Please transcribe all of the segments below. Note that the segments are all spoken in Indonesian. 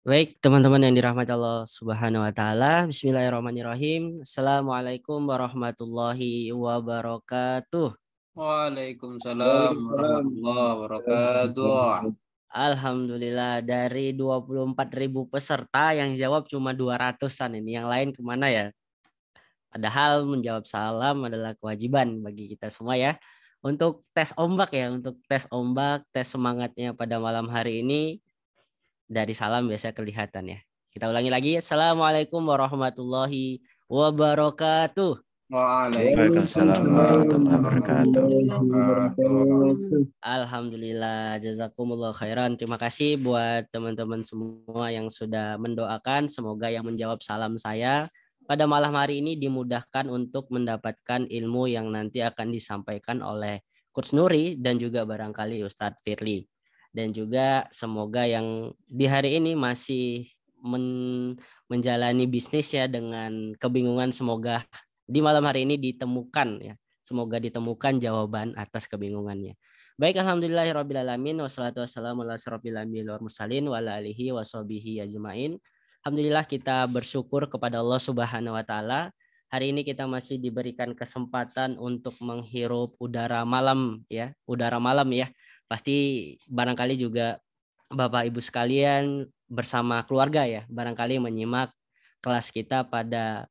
Baik, teman-teman yang dirahmati Allah Subhanahu wa taala. Bismillahirrahmanirrahim. Assalamualaikum warahmatullahi wabarakatuh. Waalaikumsalam Waalaikumsalam. warahmatullahi wabarakatuh. Alhamdulillah dari 24.000 peserta yang jawab cuma 200-an ini. Yang lain kemana ya? Padahal menjawab salam adalah kewajiban bagi kita semua ya. Untuk tes ombak ya, untuk tes ombak, tes semangatnya pada malam hari ini dari salam biasa kelihatan ya. Kita ulangi lagi. Assalamualaikum warahmatullahi wabarakatuh. Waalaikumsalam Waalaikumsalam Waalaikumsalam warahmatullahi warahmatullahi wabarakatuh. wabarakatuh. Alhamdulillah, jazakumullah khairan. Terima kasih buat teman-teman semua yang sudah mendoakan. Semoga yang menjawab salam saya pada malam hari ini dimudahkan untuk mendapatkan ilmu yang nanti akan disampaikan oleh Coach Nuri dan juga barangkali Ustadz Firly. Dan juga semoga yang di hari ini masih menjalani bisnis ya dengan kebingungan, semoga di malam hari ini ditemukan ya. Semoga ditemukan jawaban atas kebingungannya. Baik, alhamdulillahirrabbilalamin. Wassalatu wassalamu ala asrofil anbiya'i wal mursalin wa ala alihi wa sahbihi ajma'in. Alhamdulillah kita bersyukur kepada Allah Subhanahu wa taala. Hari ini kita masih diberikan kesempatan untuk menghirup udara malam ya, udara malam ya. Pasti barangkali juga Bapak Ibu sekalian bersama keluarga ya, barangkali menyimak kelas kita pada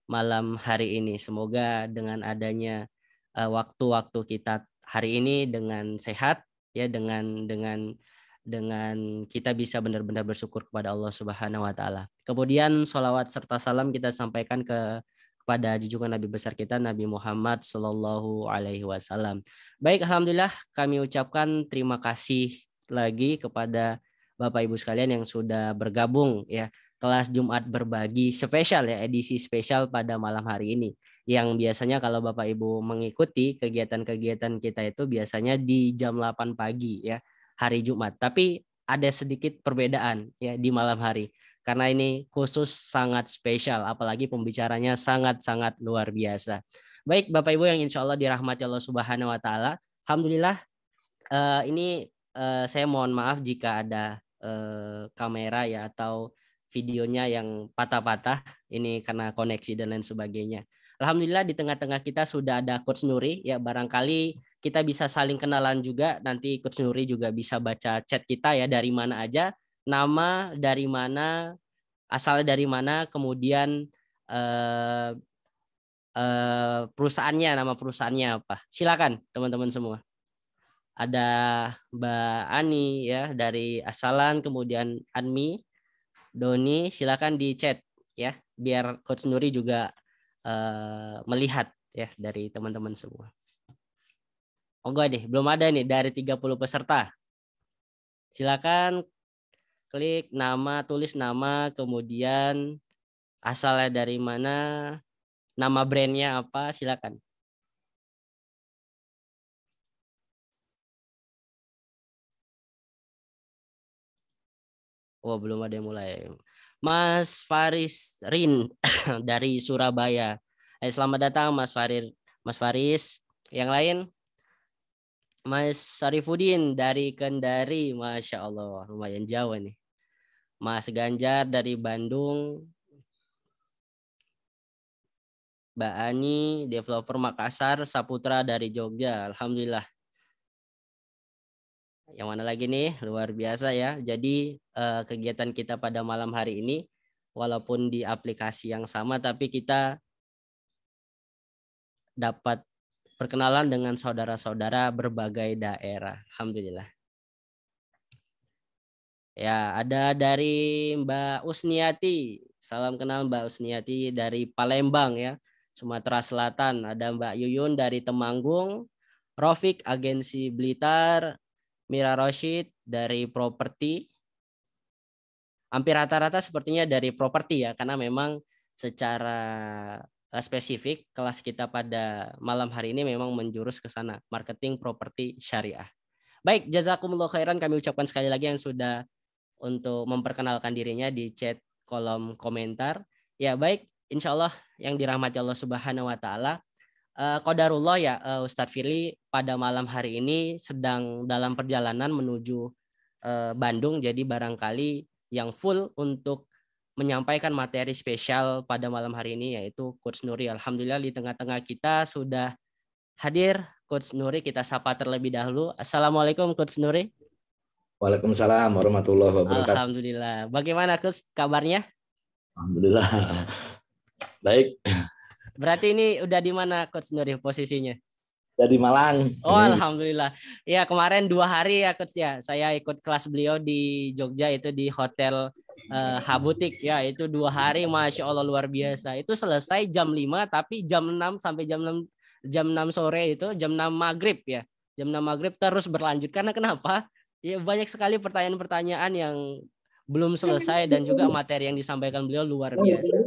malam hari ini. Semoga dengan adanya waktu-waktu kita hari ini dengan sehat ya, dengan kita bisa benar-benar bersyukur kepada Allah Subhanahu wa taala. Kemudian sholawat serta salam kita sampaikan kepada junjungan Nabi besar kita Nabi Muhammad Sallallahu Alaihi Wasallam. Baik, alhamdulillah kami ucapkan terima kasih lagi kepada Bapak Ibu sekalian yang sudah bergabung ya kelas Jumat berbagi spesial ya, edisi spesial pada malam hari ini. Yang biasanya kalau Bapak Ibu mengikuti kegiatan-kegiatan kita itu biasanya di jam 8 pagi ya, hari Jumat. Tapi ada sedikit perbedaan ya di malam hari. Karena ini khusus sangat spesial, apalagi pembicaranya sangat-sangat luar biasa. Baik Bapak Ibu yang insya Allah dirahmati Allah Subhanahu wa taala. Alhamdulillah ini saya mohon maaf jika ada kamera ya atau videonya yang patah-patah ini karena koneksi dan lain sebagainya. Alhamdulillah di tengah-tengah kita sudah ada Coach Nuri ya, barangkali kita bisa saling kenalan juga, nanti Coach Nuri juga bisa baca chat kita ya, dari mana aja, nama, dari mana, asalnya dari mana, kemudian perusahaannya, nama perusahaannya apa. Silakan teman-teman semua. Ada Mbak Ani ya dari Asalan, kemudian Anmi, Doni, silakan di chat ya, biar Coach Nuri juga melihat ya dari teman-teman semua. Oh enggak nih, belum ada nih dari 30 peserta. Silakan klik nama, tulis nama, kemudian asalnya dari mana, nama brandnya apa, silakan. Oh belum ada yang mulai. Mas Faris Rin dari Surabaya. Selamat datang Mas Faris. Yang lain? Mas Sarifudin dari Kendari. Masya Allah, lumayan jauh nih. Mas Ganjar dari Bandung. Mbak Ani, developer Makassar. Saputra dari Jogja. Alhamdulillah. Yang mana lagi nih? Luar biasa ya. Jadi kegiatan kita pada malam hari ini, walaupun di aplikasi yang sama, tapi kita dapat perkenalan dengan saudara-saudara berbagai daerah. Alhamdulillah. Ya, ada dari Mbak Usniati. Salam kenal Mbak Usniati dari Palembang ya, Sumatera Selatan. Ada Mbak Yuyun dari Temanggung, Rofik Agensi Blitar, Mira Roshid dari properti. Hampir rata-rata sepertinya dari properti ya, karena memang secara spesifik kelas kita pada malam hari ini memang menjurus ke sana, marketing properti syariah. Baik, jazakumullah khairan, kami ucapkan sekali lagi yang sudah untuk memperkenalkan dirinya di chat kolom komentar. Ya baik, insya Allah yang dirahmati Allah Subhanahu wa taala. Qadarullah ya Ustadz Firly pada malam hari ini sedang dalam perjalanan menuju Bandung, jadi barangkali yang full untuk menyampaikan materi spesial pada malam hari ini, yaitu Coach Nuri. Alhamdulillah di tengah-tengah kita sudah hadir Coach Nuri. Kita sapa terlebih dahulu. Assalamualaikum Coach Nuri. Waalaikumsalam warahmatullahi wabarakatuh. Alhamdulillah. Bagaimana Coach kabarnya? Alhamdulillah. Baik. Berarti ini udah di mana Coach Nuri posisinya? Dari Malang. Oh, alhamdulillah. Ya, kemarin 2 hari ya Coach ya. Saya ikut kelas beliau di Jogja, itu di Hotel Habutik ya. Itu 2 hari, Masya Allah luar biasa. Itu selesai jam 5, tapi jam 6 sampai jam 6 sore itu, jam 6 maghrib ya. Jam 6 maghrib terus berlanjut. Karena kenapa? Ya banyak sekali pertanyaan-pertanyaan yang belum selesai dan juga materi yang disampaikan beliau luar biasa.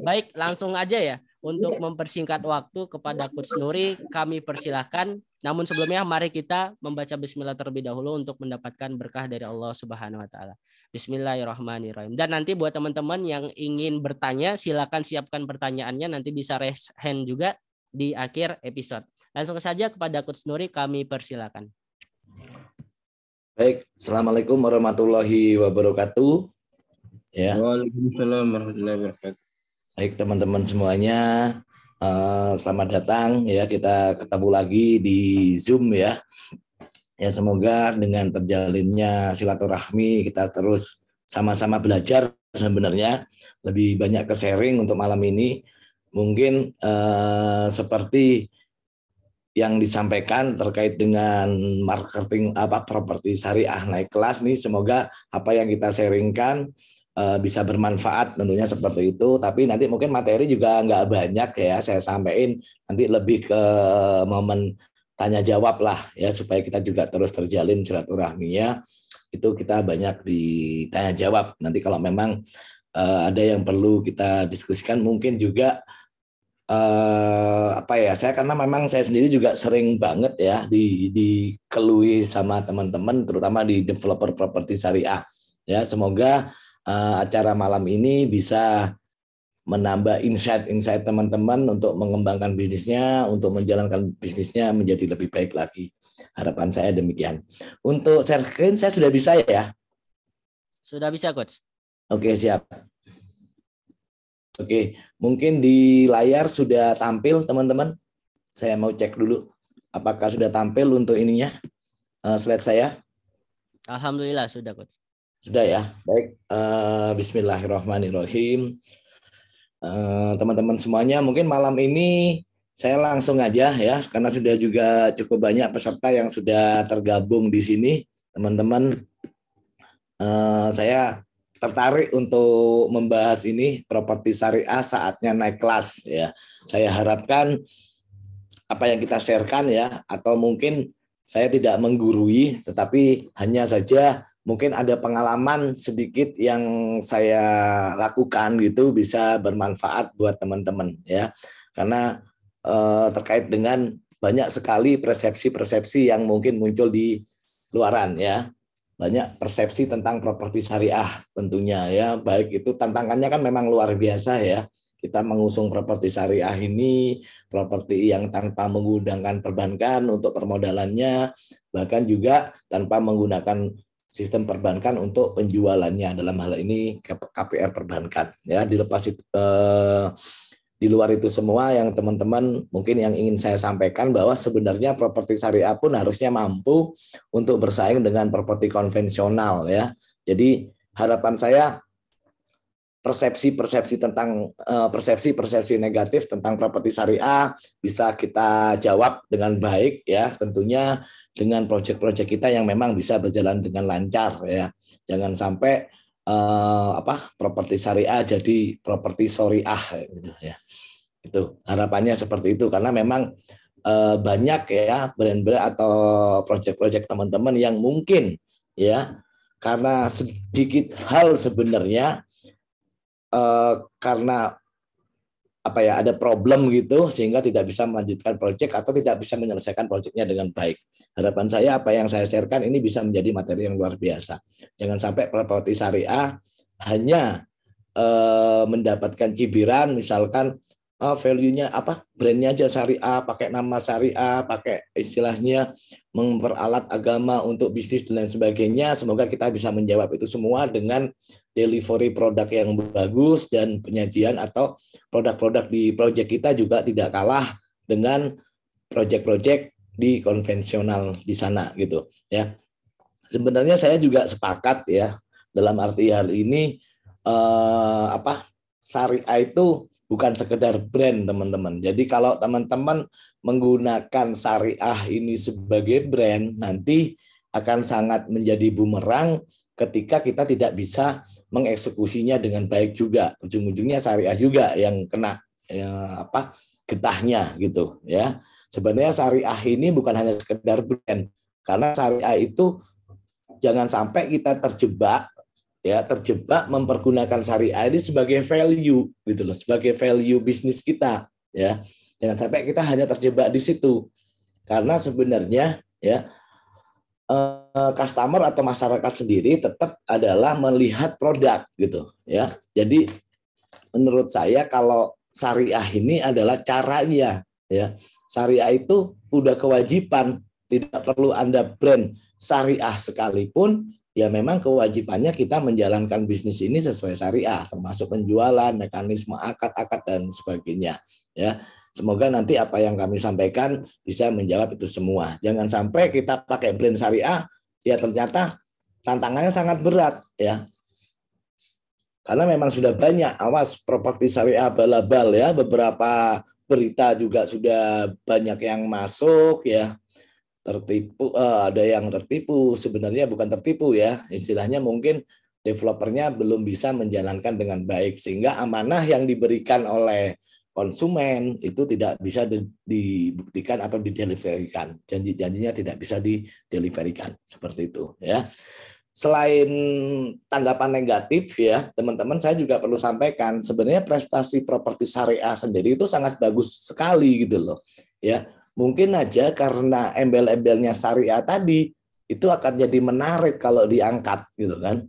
Baik, langsung aja ya. Untuk mempersingkat waktu kepada Coach Nuri, kami persilahkan. Namun sebelumnya mari kita membaca bismillah terlebih dahulu untuk mendapatkan berkah dari Allah Subhanahu wa taala. Bismillahirrahmanirrahim. Dan nanti buat teman-teman yang ingin bertanya, silakan siapkan pertanyaannya, nanti bisa raise hand juga di akhir episode. Langsung saja kepada Coach Nuri, kami persilakan. Baik, Assalamualaikum warahmatullahi wabarakatuh. Ya. Waalaikumsalam warahmatullahi wabarakatuh. Baik teman-teman semuanya, selamat datang ya, kita ketemu lagi di Zoom ya. Ya semoga dengan terjalinnya silaturahmi kita terus sama-sama belajar, sebenarnya lebih banyak ke sharing untuk malam ini. Mungkin seperti yang disampaikan terkait dengan marketing properti syariah naik kelas nih, semoga apa yang kita sharingkan bisa bermanfaat, tentunya seperti itu. Tapi nanti mungkin materi juga nggak banyak ya saya sampaikan, nanti lebih ke momen tanya jawab lah ya, supaya kita juga terus terjalin silaturahminya. Itu kita banyak ditanya jawab. Nanti kalau memang ada yang perlu kita diskusikan, mungkin juga saya karena memang saya sendiri juga sering banget ya dikelui sama teman-teman, terutama di developer properti syariah ya. Semoga acara malam ini bisa menambah insight teman-teman untuk mengembangkan bisnisnya, untuk menjalankan bisnisnya menjadi lebih baik lagi. Harapan saya demikian. Untuk share screen saya sudah bisa ya? Sudah bisa, Coach. Oke, siap. Oke, mungkin di layar sudah tampil teman-teman. Saya mau cek dulu apakah sudah tampil untuk ininya slide saya. Alhamdulillah sudah, Coach. Sudah ya, baik. Bismillahirrahmanirrahim. Teman-teman semuanya, mungkin malam ini saya langsung aja ya, karena sudah juga cukup banyak peserta yang sudah tergabung di sini, teman-teman. Saya tertarik untuk membahas ini, properti syariah saatnya naik kelas ya. Saya harapkan apa yang kita sharekan ya, atau mungkin saya tidak menggurui, tetapi hanya saja mungkin ada pengalaman sedikit yang saya lakukan gitu, bisa bermanfaat buat teman-teman ya. Karena terkait dengan banyak sekali persepsi-persepsi yang mungkin muncul di luaran ya. Banyak persepsi tentang properti syariah tentunya ya. Baik itu tantangannya kan memang luar biasa ya. Kita mengusung properti syariah ini, properti yang tanpa menggunakan perbankan untuk permodalannya, bahkan juga tanpa menggunakan sistem perbankan untuk penjualannya, dalam hal ini KPR perbankan ya. Dilepas di luar itu semua yang teman-teman mungkin yang ingin saya sampaikan, bahwa sebenarnya properti syariah pun harusnya mampu untuk bersaing dengan properti konvensional ya. Jadi harapan saya persepsi-persepsi tentang persepsi negatif tentang properti syariah bisa kita jawab dengan baik ya, tentunya dengan proyek-proyek kita yang memang bisa berjalan dengan lancar ya. Jangan sampai properti syariah jadi properti syariah gitu ya. Itu harapannya seperti itu, karena memang banyak ya brand-brand atau proyek-proyek teman-teman yang mungkin ya karena sedikit hal sebenarnya karena ada problem gitu sehingga tidak bisa melanjutkan proyek atau tidak bisa menyelesaikan proyeknya dengan baik. Harapan saya apa yang saya sharekan ini bisa menjadi materi yang luar biasa. Jangan sampai properti syariah hanya mendapatkan cibiran, misalkan value-nya apa, brandnya aja syariah, pakai nama syariah, pakai istilahnya memperalat agama untuk bisnis dan lain sebagainya. Semoga kita bisa menjawab itu semua dengan delivery produk yang bagus dan penyajian atau produk-produk di project kita juga tidak kalah dengan project-project di konvensional di sana gitu ya. Sebenarnya saya juga sepakat ya dalam arti hal ini syariah itu bukan sekedar brand teman-teman. Jadi kalau teman-teman menggunakan syariah ini sebagai brand, nanti akan sangat menjadi bumerang ketika kita tidak bisa mengeksekusinya dengan baik juga. Ujung-ujungnya syariah juga yang kena getahnya gitu ya. Sebenarnya syariah ini bukan hanya sekedar brand, karena syariah itu jangan sampai kita terjebak mempergunakan syariah ini sebagai value gitu loh, sebagai value bisnis kita ya. Jangan sampai kita hanya terjebak di situ. Karena sebenarnya ya customer atau masyarakat sendiri tetap adalah melihat produk gitu ya. Jadi menurut saya kalau syariah ini adalah caranya ya. Syariah itu udah kewajiban, tidak perlu Anda brand syariah sekalipun. Ya memang kewajibannya kita menjalankan bisnis ini sesuai syariah, termasuk penjualan, mekanisme akad-akad dan sebagainya. Ya, semoga nanti apa yang kami sampaikan bisa menjawab itu semua. Jangan sampai kita pakai brand syariah, ya ternyata tantangannya sangat berat, ya. Karena memang sudah banyak, awas properti syariah abal-abal ya, beberapa berita juga sudah banyak yang masuk ya. Tertipu, ada yang tertipu, sebenarnya bukan tertipu ya, istilahnya mungkin developernya belum bisa menjalankan dengan baik sehingga amanah yang diberikan oleh konsumen itu tidak bisa dibuktikan atau dideliverikan, janji-janjinya tidak bisa dideliverikan seperti itu ya. Selain tanggapan negatif ya teman-teman, saya juga perlu sampaikan sebenarnya prestasi properti syariah sendiri itu sangat bagus sekali gitu loh ya. Mungkin aja karena embel-embelnya syariah tadi itu akan jadi menarik kalau diangkat gitu kan.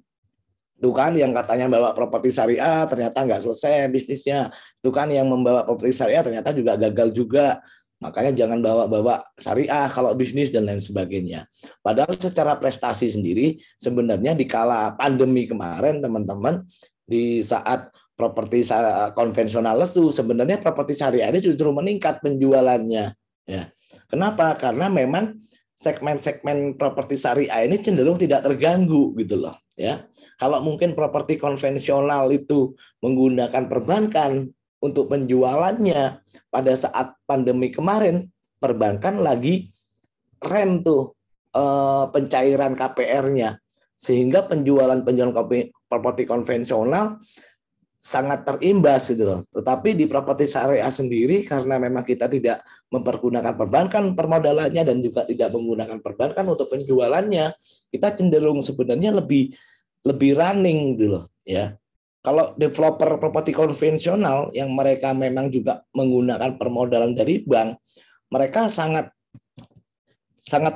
Itu kan yang katanya bawa properti syariah ternyata nggak selesai bisnisnya. Itu kan yang membawa properti syariah ternyata juga gagal juga. Makanya jangan bawa-bawa syariah kalau bisnis dan lain sebagainya. Padahal secara prestasi sendiri sebenarnya di kala pandemi kemarin teman-teman, di saat properti konvensional lesu, sebenarnya properti syariah ini justru meningkat penjualannya. Ya. Kenapa? Karena memang segmen-segmen properti syariah ini cenderung tidak terganggu gitu loh. Ya, kalau mungkin properti konvensional itu menggunakan perbankan untuk penjualannya pada saat pandemi kemarin, perbankan lagi rem tuh pencairan KPR-nya, sehingga penjualan properti konvensional sangat terimbas gitu loh. Tetapi di properti syariah sendiri karena memang kita tidak mempergunakan perbankan permodalannya dan juga tidak menggunakan perbankan untuk penjualannya, kita cenderung sebenarnya lebih running gitu loh ya. Kalau developer properti konvensional yang mereka memang juga menggunakan permodalan dari bank, mereka sangat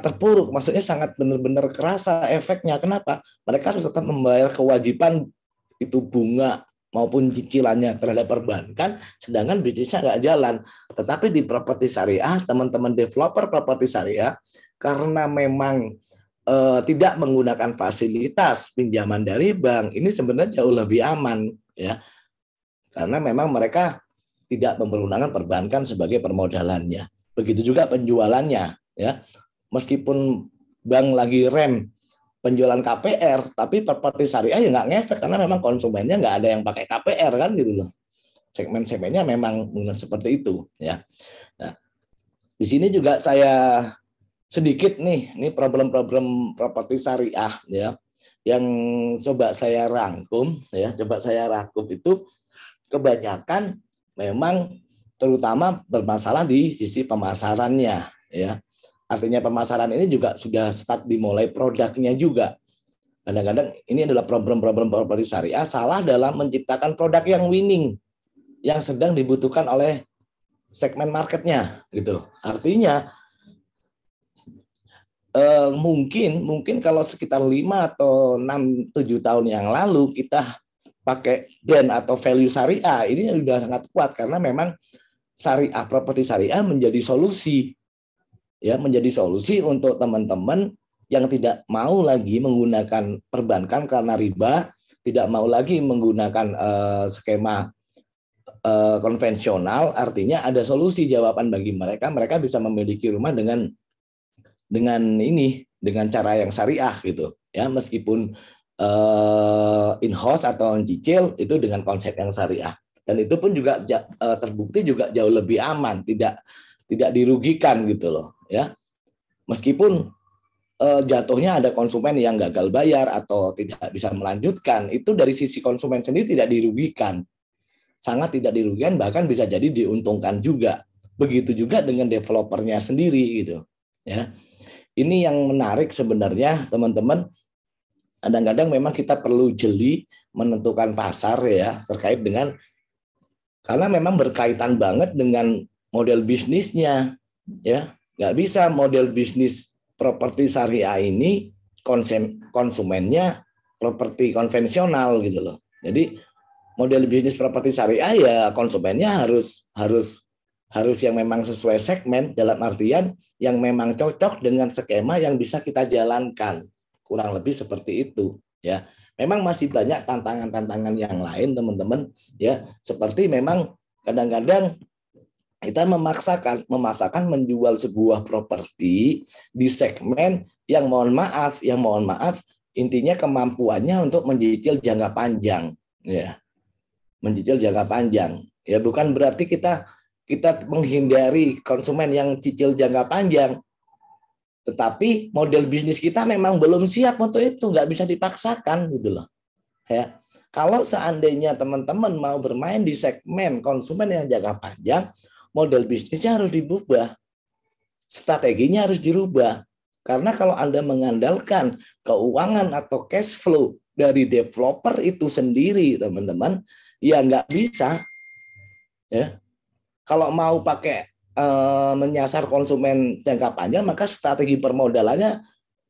terpuruk, maksudnya sangat benar-benar kerasa efeknya. Kenapa? Mereka harus tetap membayar kewajiban itu bunga maupun cicilannya terhadap perbankan, sedangkan bisnisnya nggak jalan. Tetapi di properti syariah, teman-teman developer properti syariah, karena memang tidak menggunakan fasilitas pinjaman dari bank, ini sebenarnya jauh lebih aman, ya, karena memang mereka tidak menggunakan perbankan sebagai permodalannya. Begitu juga penjualannya, ya, meskipun bank lagi rem penjualan KPR, tapi properti syariah ya nggak ngefek karena memang konsumennya nggak ada yang pakai KPR kan gitu loh. Segmen-segmennya memang seperti itu ya. Nah, di sini juga saya sedikit ini problem-problem properti syariah ya yang coba saya rangkum itu kebanyakan memang terutama bermasalah di sisi pemasarannya ya. Artinya pemasaran ini juga sudah start dimulai produknya juga. Kadang-kadang ini adalah problem-problem properti syariah salah dalam menciptakan produk yang winning, yang sedang dibutuhkan oleh segmen marketnya, gitu. Artinya mungkin kalau sekitar 5 atau 6, 7 tahun yang lalu kita pakai brand atau value syariah, ini sudah sangat kuat karena memang syariah, properti syariah menjadi solusi, ya, menjadi solusi untuk teman-teman yang tidak mau lagi menggunakan perbankan karena riba, tidak mau lagi menggunakan skema konvensional. Artinya ada solusi jawaban bagi mereka. Mereka bisa memiliki rumah dengan cara yang syariah gitu, ya, meskipun in-house atau cicil itu dengan konsep yang syariah. Dan itu pun juga terbukti juga jauh lebih aman, tidak dirugikan gitu loh, ya. Meskipun jatuhnya ada konsumen yang gagal bayar atau tidak bisa melanjutkan, itu dari sisi konsumen sendiri tidak dirugikan. Sangat tidak dirugikan, bahkan bisa jadi diuntungkan juga. Begitu juga dengan developernya sendiri gitu, ya. Ini yang menarik sebenarnya, teman-teman. Kadang-kadang memang kita perlu jeli menentukan pasar, ya, terkait dengan, karena memang berkaitan banget dengan model bisnisnya, ya. Nggak bisa model bisnis properti syariah ini konsumennya properti konvensional gitu loh. Jadi model bisnis properti syariah ya konsumennya harus yang memang sesuai segmen, dalam artian yang memang cocok dengan skema yang bisa kita jalankan. Kurang lebih seperti itu, ya. Memang masih banyak tantangan-tantangan yang lain, teman-teman, ya. Seperti memang kadang-kadang kita memaksakan menjual sebuah properti di segmen yang mohon maaf intinya kemampuannya untuk mencicil jangka panjang, ya. Mencicil jangka panjang. Ya, bukan berarti kita menghindari konsumen yang cicil jangka panjang. Tetapi model bisnis kita memang belum siap untuk itu, nggak bisa dipaksakan gitu loh. Ya. Kalau seandainya teman-teman mau bermain di segmen konsumen yang jangka panjang, model bisnisnya harus dirubah. Strateginya harus dirubah. Karena kalau Anda mengandalkan keuangan atau cash flow dari developer itu sendiri, teman-teman, ya nggak bisa. Ya. Kalau mau pakai menyasar konsumen jangka panjang, maka strategi permodalannya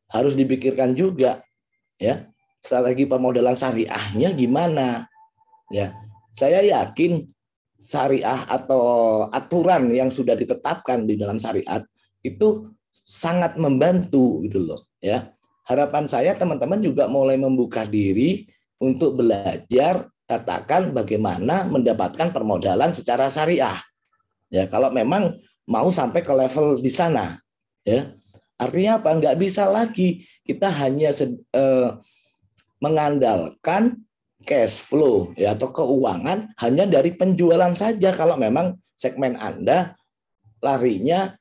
harus dipikirkan juga. Ya. Strategi permodalan syariahnya gimana? Ya. Saya yakin syariah atau aturan yang sudah ditetapkan di dalam syariat itu sangat membantu gitu loh, ya. Harapan saya teman-teman juga mulai membuka diri untuk belajar, katakan bagaimana mendapatkan permodalan secara syariah, ya, kalau memang mau sampai ke level di sana, ya. Artinya apa? Nggak bisa lagi kita hanya mengandalkan cash flow, ya, atau keuangan hanya dari penjualan saja kalau memang segmen Anda larinya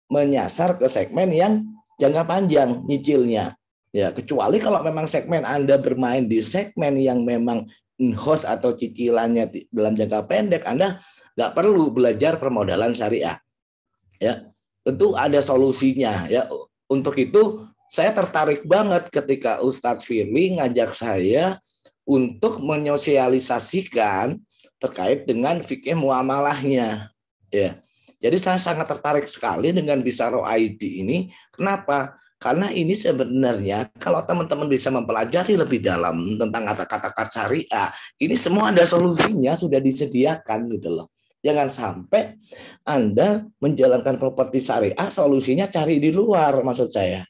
menyasar ke segmen yang jangka panjang nyicilnya, ya. Kecuali kalau memang segmen Anda bermain di segmen yang memang in-house atau cicilannya dalam jangka pendek, Anda nggak perlu belajar permodalan syariah, ya. Tentu ada solusinya, ya. Untuk itu saya tertarik banget ketika Ustadz Firly ngajak saya untuk menyosialisasikan terkait dengan fikih muamalahnya, ya. Jadi saya sangat tertarik sekali dengan Bisaro ID ini. Kenapa? Karena ini sebenarnya kalau teman-teman bisa mempelajari lebih dalam tentang kata-kata syariah, ini semua ada solusinya, sudah disediakan gitu loh. Jangan sampai Anda menjalankan properti syariah, solusinya cari di luar, maksud saya.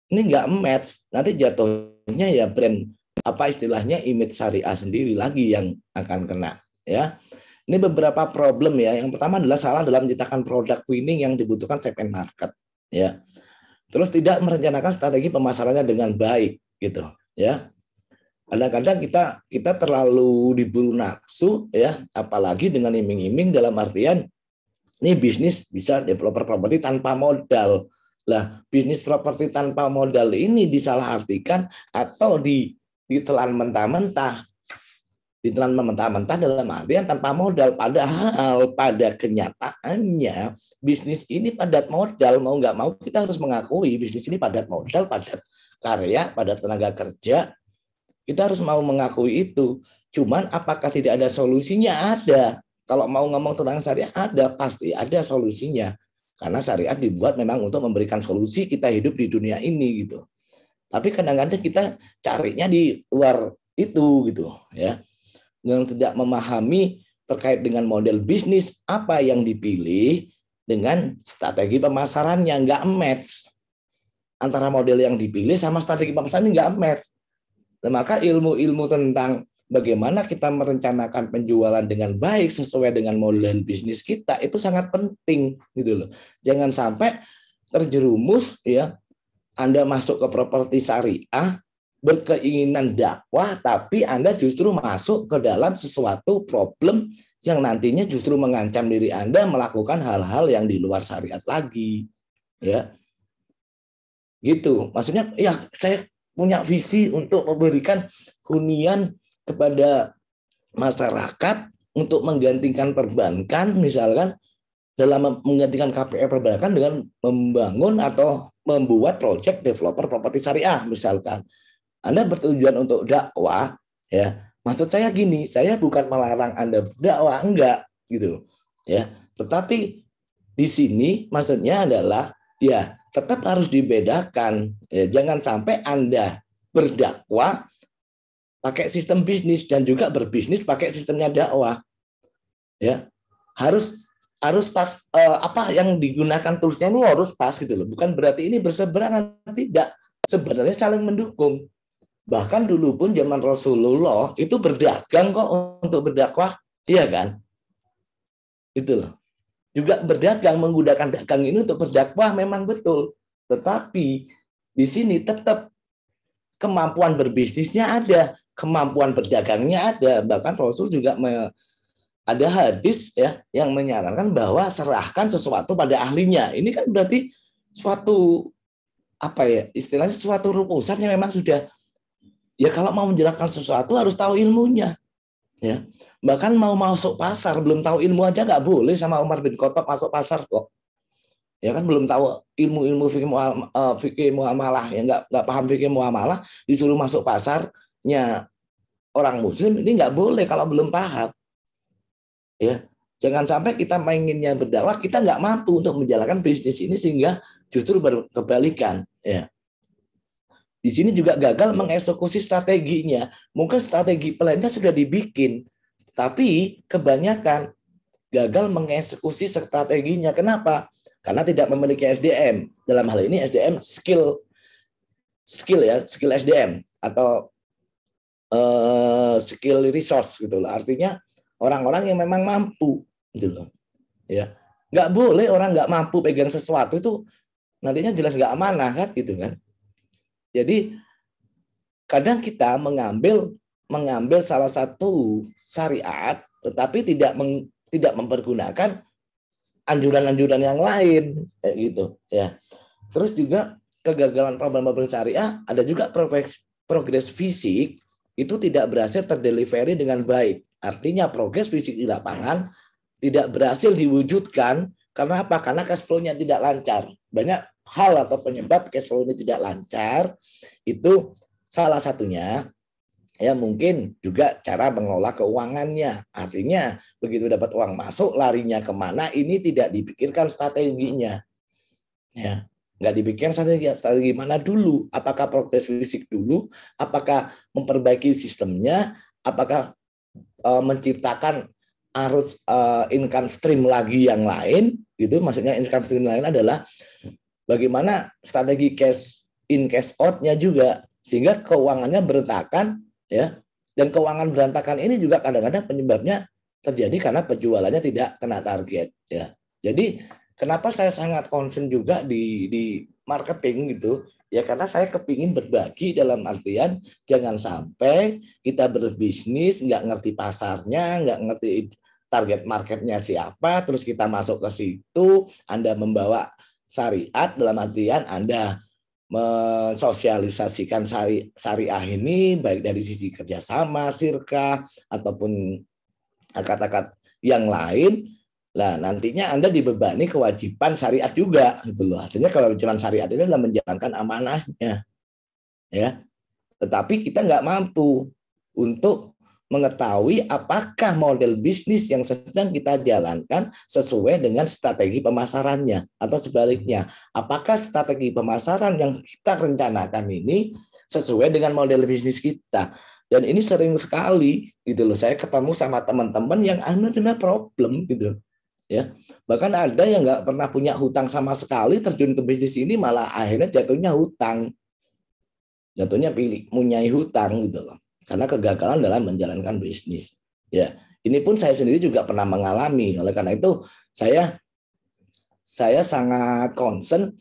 Ini nggak match, nanti jatuhnya ya brand, apa istilahnya, image syariah sendiri lagi yang akan kena, ya. Ini beberapa problem, ya. Yang pertama adalah salah dalam menciptakan produk winning yang dibutuhkan segmen market, ya. Terus tidak merencanakan strategi pemasarannya dengan baik gitu, ya. Kadang-kadang kita terlalu diburu nafsu, ya, apalagi dengan iming-iming, dalam artian ini bisnis bisa developer properti tanpa modal. Lah, bisnis properti tanpa modal ini disalahartikan atau ditelan mentah-mentah. Ditelan mentah-mentah dalam artian tanpa modal. Padahal pada kenyataannya bisnis ini padat modal. Mau nggak mau kita harus mengakui bisnis ini padat modal, padat karya, padat tenaga kerja. Kita harus mau mengakui itu. Cuman apakah tidak ada solusinya? Ada. Kalau mau ngomong tentang syariah, ada. Pasti ada solusinya. Karena syariat dibuat memang untuk memberikan solusi kita hidup di dunia ini gitu. Tapi kadang-kadang kita carinya di luar itu gitu, ya. Yang tidak memahami terkait dengan model bisnis apa yang dipilih dengan strategi pemasarannya, nggak match. Antara model yang dipilih sama strategi pemasaran nggak match. Nah, maka ilmu-ilmu tentang bagaimana kita merencanakan penjualan dengan baik sesuai dengan model bisnis kita itu sangat penting gitu loh. Jangan sampai terjerumus ya, Anda masuk ke properti syariah berkeinginan dakwah, tapi Anda justru masuk ke dalam sesuatu problem yang nantinya justru mengancam diri Anda melakukan hal-hal yang di luar syariat lagi. Ya, gitu. Maksudnya, ya saya punya visi untuk memberikan hunian kepada masyarakat untuk menggantikan perbankan, misalkan dalam menggantikan KPR perbankan dengan membangun atau membuat proyek developer properti syariah, misalkan. Anda bertujuan untuk dakwah, ya. Maksud saya gini, saya bukan melarang Anda berdakwah, enggak, gitu, ya. Tetapi di sini maksudnya adalah, ya, tetap harus dibedakan. Ya, jangan sampai Anda berdakwah pakai sistem bisnis dan juga berbisnis pakai sistemnya dakwah. Ya, harus pas apa yang digunakan toolsnya ini harus pas gitu loh. Bukan berarti ini berseberangan, tidak. Sebenarnya saling mendukung. Bahkan dulu pun zaman Rasulullah itu berdagang kok untuk berdakwah, iya kan? Itu loh. Juga berdagang, menggunakan dagang ini untuk berdakwah memang betul. Tetapi di sini tetap kemampuan berbisnisnya ada, kemampuan berdagangnya ada. Bahkan Rasul juga ada hadis ya yang menyarankan bahwa serahkan sesuatu pada ahlinya. Ini kan berarti suatu apa ya istilahnya suatu rumusan yang memang sudah ya kalau mau menjelaskan sesuatu harus tahu ilmunya. Ya. Bahkan mau masuk pasar belum tahu ilmu aja nggak boleh sama Umar bin Khattab masuk pasar kok. Ya kan belum tahu ilmu-ilmu fikih muamalah, ya nggak paham fikih muamalah disuruh masuk pasarnya orang muslim ini nggak boleh kalau belum paham. Ya, jangan sampai kita menginginnya berdakwah kita nggak mampu untuk menjalankan bisnis ini sehingga justru berkebalikan. Ya. Di sini juga gagal mengeksekusi strateginya. Mungkin strategi plannya sudah dibikin, tapi kebanyakan gagal mengeksekusi strateginya. Kenapa? Karena tidak memiliki SDM. Dalam hal ini SDM skill ya, skill SDM atau skill resource gitu loh. Artinya orang-orang yang memang mampu gitu loh. Ya. Nggak boleh orang nggak mampu pegang sesuatu itu nantinya jelas nggak amanah kan gitu kan. Jadi kadang kita mengambil salah satu syariat tetapi tidak mempergunakan anjuran-anjuran yang lain kayak gitu ya. Terus juga kegagalan problem syariah ada juga progres fisik itu tidak berhasil terdelivery dengan baik. Artinya progres fisik di lapangan tidak berhasil diwujudkan karena apa? Karena cash flow-nya tidak lancar. Banyak hal atau penyebab cash flow ini tidak lancar itu salah satunya ya mungkin juga cara mengelola keuangannya. Artinya begitu dapat uang masuk larinya kemana ini tidak dipikirkan strateginya. Ya, nggak dipikirkan strategi mana dulu. Apakah progres fisik dulu? Apakah memperbaiki sistemnya? Apakah menciptakan arus income stream lagi yang lain? Gitu. Maksudnya income stream lain adalah bagaimana strategi cash in cash out-nya juga sehingga keuangannya berantakan ya. Dan keuangan berantakan ini juga kadang-kadang penyebabnya terjadi karena penjualannya tidak kena target ya. Jadi kenapa saya sangat concern juga di marketing gitu ya karena saya kepingin berbagi dalam artian jangan sampai kita berbisnis nggak ngerti pasarnya, nggak ngerti target marketnya siapa, terus kita masuk ke situ, Anda membawa syariat dalam artian Anda mensosialisasikan syariah ini baik dari sisi kerjasama, sirkah ataupun kata-kata yang lain. Nah, nantinya Anda dibebani kewajiban syariat juga gitu loh. Artinya kewajiban syariat ini adalah menjalankan amanahnya. Ya. Tetapi kita nggak mampu untuk mengetahui apakah model bisnis yang sedang kita jalankan sesuai dengan strategi pemasarannya atau sebaliknya. Apakah strategi pemasaran yang kita rencanakan ini sesuai dengan model bisnis kita. Dan ini sering sekali gitu loh, saya ketemu sama teman-teman yang akhirnya problem gitu ya. Bahkan ada yang nggak pernah punya hutang sama sekali, terjun ke bisnis ini malah akhirnya jatuhnya hutang, jatuhnya punyai hutang gitu loh, karena kegagalan dalam menjalankan bisnis ya. Ini pun saya sendiri juga pernah mengalami. Oleh karena itu saya sangat concern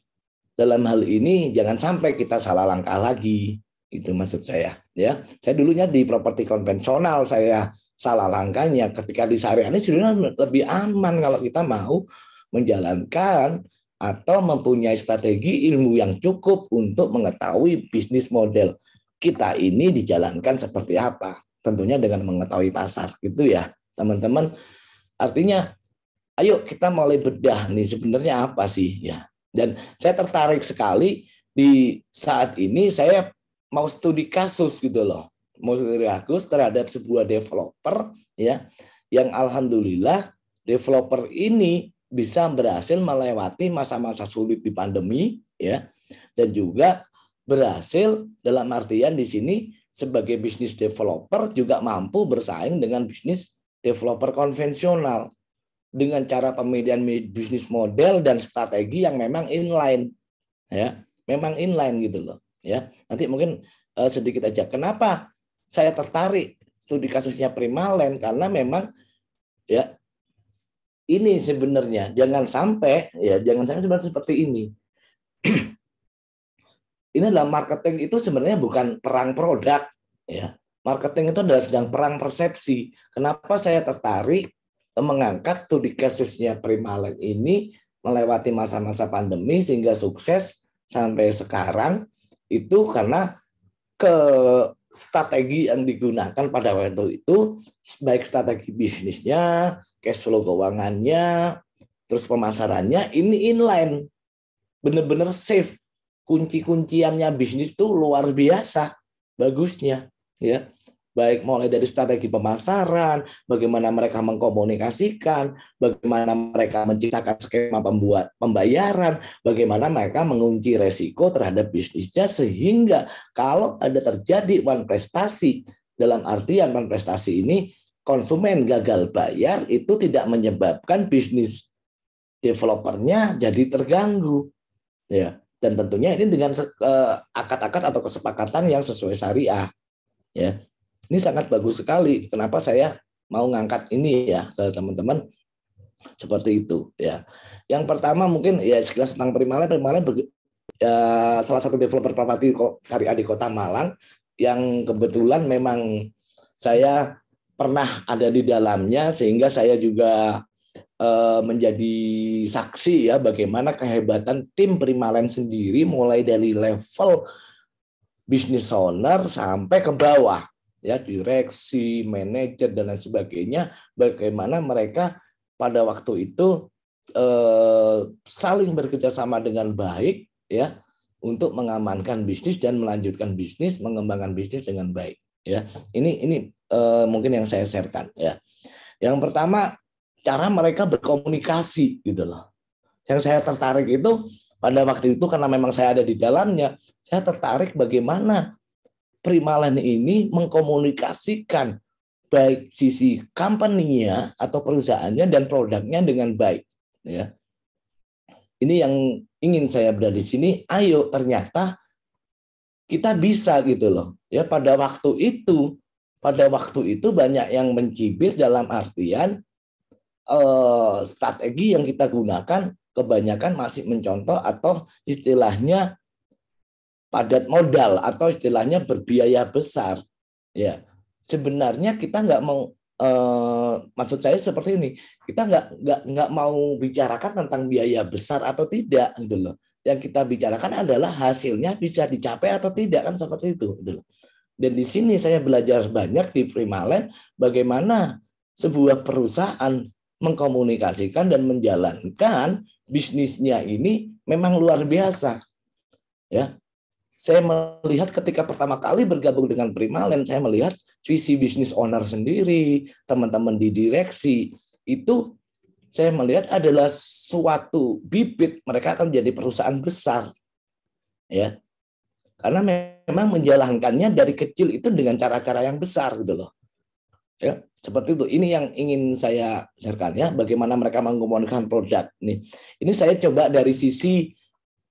dalam hal ini, jangan sampai kita salah langkah lagi. Itu maksud saya ya. Saya dulunya di properti konvensional, saya salah langkahnya. Ketika di syariah ini sebenarnya lebih aman kalau kita mau menjalankan atau mempunyai strategi ilmu yang cukup untuk mengetahui bisnis model kita ini dijalankan seperti apa. Tentunya dengan mengetahui pasar gitu ya teman-teman. Artinya ayo kita mulai bedah nih sebenarnya apa sih ya. Dan saya tertarik sekali di saat ini saya mau studi kasus gitu loh. Mau studi kasus terhadap sebuah developer ya, yang alhamdulillah developer ini bisa berhasil melewati masa-masa sulit di pandemi ya, dan juga berhasil dalam artian di sini sebagai bisnis developer juga mampu bersaing dengan bisnis developer konvensional dengan cara pemilihan bisnis model dan strategi yang memang inline ya, memang inline gitu loh ya. Nanti mungkin sedikit aja kenapa saya tertarik studi kasusnya Primaland, karena memang ya ini sebenarnya jangan sampai sebenarnya seperti ini. Ini adalah marketing itu sebenarnya bukan perang produk ya. Marketing itu adalah sedang perang persepsi. Kenapa saya tertarik mengangkat studi kasusnya Primaland ini melewati masa-masa pandemi sehingga sukses sampai sekarang, itu karena strategi yang digunakan pada waktu itu, baik strategi bisnisnya, cash flow keuangannya, terus pemasarannya ini inline, benar-benar safe. Kunci-kunciannya bisnis itu luar biasa bagusnya ya. Baik mulai dari strategi pemasaran, bagaimana mereka mengkomunikasikan, bagaimana mereka menciptakan skema pembayaran, bagaimana mereka mengunci resiko terhadap bisnisnya sehingga kalau ada terjadi one prestasi, dalam artian one prestasi ini konsumen gagal bayar, itu tidak menyebabkan bisnis developernya jadi terganggu ya. Dan tentunya ini dengan akad-akad atau kesepakatan yang sesuai syariah ya. Ini sangat bagus sekali. Kenapa saya mau ngangkat ini ya ke teman-teman seperti itu ya. Yang pertama mungkin ya sekilas tentang Primaland ya, salah satu developer properti syariah di Kota Malang yang kebetulan memang saya pernah ada di dalamnya, sehingga saya juga menjadi saksi ya bagaimana kehebatan tim Primaland sendiri mulai dari level business owner sampai ke bawah ya, direksi, manajer dan lain sebagainya, bagaimana mereka pada waktu itu saling bekerjasama dengan baik ya untuk mengamankan bisnis dan melanjutkan bisnis, mengembangkan bisnis dengan baik ya. Ini mungkin yang saya sharekan ya. Yang pertama, cara mereka berkomunikasi gitu loh. Yang saya tertarik itu pada waktu itu karena memang saya ada di dalamnya, saya tertarik bagaimana Primaland ini mengkomunikasikan baik sisi company-nya atau perusahaannya dan produknya dengan baik ya. Ini yang ingin saya berada di sini. Ayo, ternyata kita bisa gitu loh ya. Pada waktu itu banyak yang mencibir dalam artian strategi yang kita gunakan kebanyakan masih mencontoh atau istilahnya padat modal atau istilahnya berbiaya besar ya. Sebenarnya kita nggak mau maksud saya seperti ini, kita nggak mau bicarakan tentang biaya besar atau tidak gitu loh. Yang kita bicarakan adalah hasilnya bisa dicapai atau tidak, kan seperti itu gitu loh. Dan di sini saya belajar banyak di Primaland bagaimana sebuah perusahaan mengkomunikasikan dan menjalankan bisnisnya ini memang luar biasa ya. Saya melihat ketika pertama kali bergabung dengan Primaland, saya melihat visi bisnis owner sendiri, teman-teman di direksi, itu saya melihat adalah suatu bibit mereka akan menjadi perusahaan besar. Ya. Karena memang menjalankannya dari kecil itu dengan cara-cara yang besar gitu loh. Ya, seperti itu. Ini yang ingin saya sharekan ya, bagaimana mereka mengkomunikasikan produk. Ini saya coba dari sisi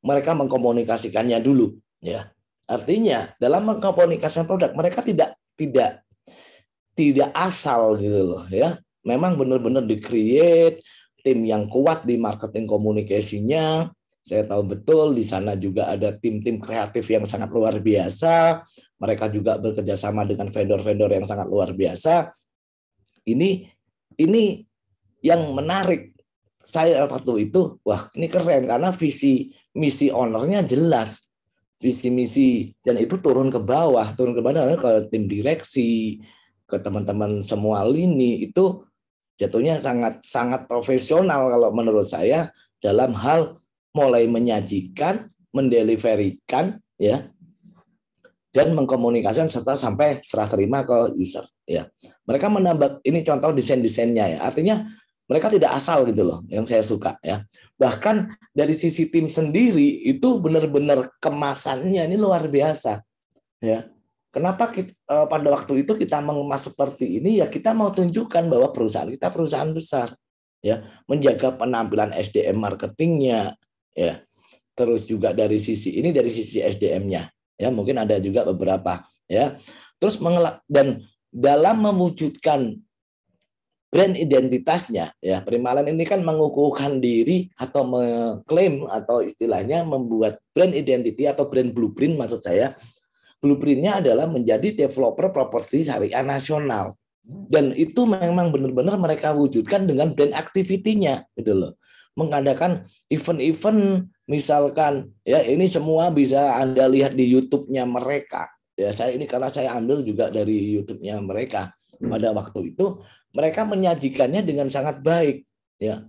mereka mengkomunikasikannya dulu ya. Artinya dalam mengkomunikasikan produk mereka tidak asal gitu loh ya. Memang benar-benar di-create tim yang kuat di marketing komunikasinya. Saya tahu betul di sana juga ada tim-tim kreatif yang sangat luar biasa. Mereka juga bekerja sama dengan vendor-vendor yang sangat luar biasa. Ini yang menarik. Saya waktu itu, wah ini keren karena visi misi ownernya jelas. Visi misi dan itu turun ke bawah ke tim direksi, ke teman-teman semua lini itu jatuhnya sangat profesional kalau menurut saya dalam hal mulai menyajikan, mendeliverikan ya dan mengkomunikasikan serta sampai serah terima ke user ya. Mereka menambah ini contoh desain-desainnya ya. Artinya mereka tidak asal gitu loh yang saya suka ya. Bahkan dari sisi tim sendiri itu benar-benar kemasannya ini luar biasa ya. Kenapa kita, pada waktu itu kita mengemas seperti ini ya kita mau tunjukkan bahwa perusahaan kita perusahaan besar ya, menjaga penampilan SDM marketingnya ya. Terus juga dari sisi SDM-nya ya, mungkin ada juga beberapa ya. Terus dan dalam mewujudkan brand identitasnya ya, Primalen ini kan mengukuhkan diri atau mengklaim atau istilahnya membuat brand identity atau brand blueprint maksud saya. Blueprintnya adalah menjadi developer properti syariah nasional. Dan itu memang benar-benar mereka wujudkan dengan brand activity-nya gitu loh. Mengadakan event-event misalkan ya ini semua bisa Anda lihat di YouTube-nya mereka. Ya saya ini karena saya ambil juga dari YouTube-nya mereka. Pada waktu itu mereka menyajikannya dengan sangat baik ya.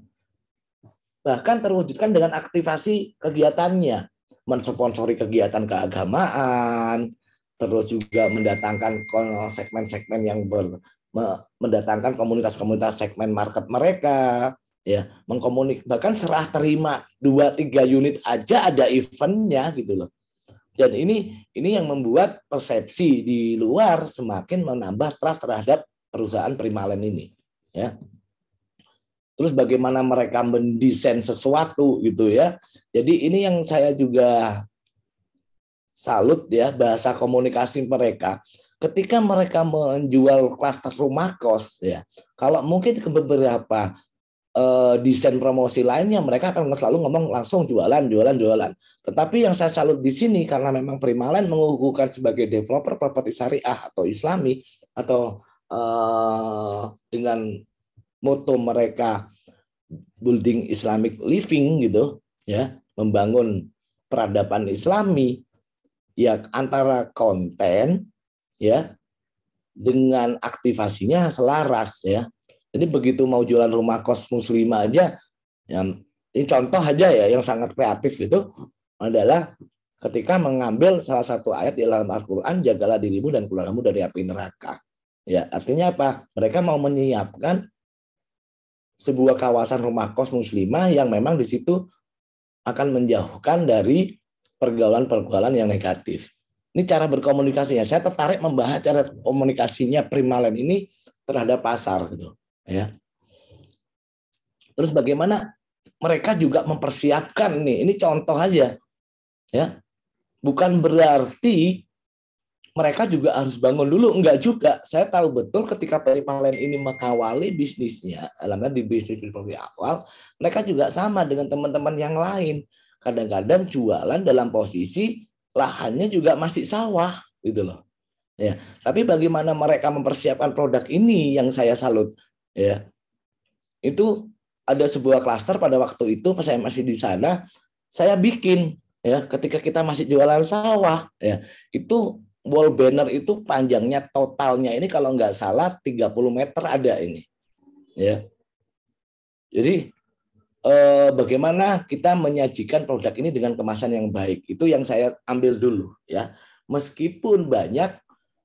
Bahkan terwujudkan dengan aktivasi kegiatannya, mensponsori kegiatan keagamaan, terus juga mendatangkan segmen-segmen yang mendatangkan komunitas-komunitas segmen market mereka ya, bahkan serah terima 2-3 unit aja ada eventnya gitu loh. Dan ini yang membuat persepsi di luar semakin menambah trust terhadap perusahaan Primalen ini ya. Terus bagaimana mereka mendesain sesuatu gitu ya. Jadi ini yang saya juga salut ya bahasa komunikasi mereka. Ketika mereka menjual klaster rumah kos ya, kalau mungkin ke beberapa desain promosi lainnya mereka akan selalu ngomong langsung jualan. Tetapi yang saya salut di sini karena memang Primalen mengukuhkan sebagai developer properti syariah atau Islami atau dengan moto mereka building Islamic living gitu ya, membangun peradaban Islami ya, antara konten ya dengan aktivasinya selaras ya. Jadi begitu mau jualan rumah kos muslimah aja ya, ini contoh aja ya yang sangat kreatif itu adalah ketika mengambil salah satu ayat di dalam Al-Qur'an, jagalah dirimu dan keluargamu dari api neraka. Ya, artinya apa? Mereka mau menyiapkan sebuah kawasan rumah kos muslimah yang memang di situ akan menjauhkan dari pergaulan-pergaulan yang negatif. Ini cara berkomunikasinya. Saya tertarik membahas cara komunikasinya Primalen ini terhadap pasar gitu, ya. Terus bagaimana mereka juga mempersiapkan ini contoh aja, ya. Bukan berarti mereka juga harus bangun dulu, enggak juga. Saya tahu betul ketika Primalen ini mengawali bisnisnya, alamnya di bisnis seperti awal, mereka juga sama dengan teman-teman yang lain. Kadang-kadang jualan dalam posisi lahannya juga masih sawah gitu loh. Ya, tapi bagaimana mereka mempersiapkan produk ini yang saya salut ya. Itu ada sebuah klaster pada waktu itu pas saya masih di sana, saya bikin ya ketika kita masih jualan sawah ya. Itu wall banner itu panjangnya totalnya ini kalau nggak salah 30 meter ada ini. Ya. Jadi bagaimana kita menyajikan produk ini dengan kemasan yang baik. Itu yang saya ambil dulu ya. Meskipun banyak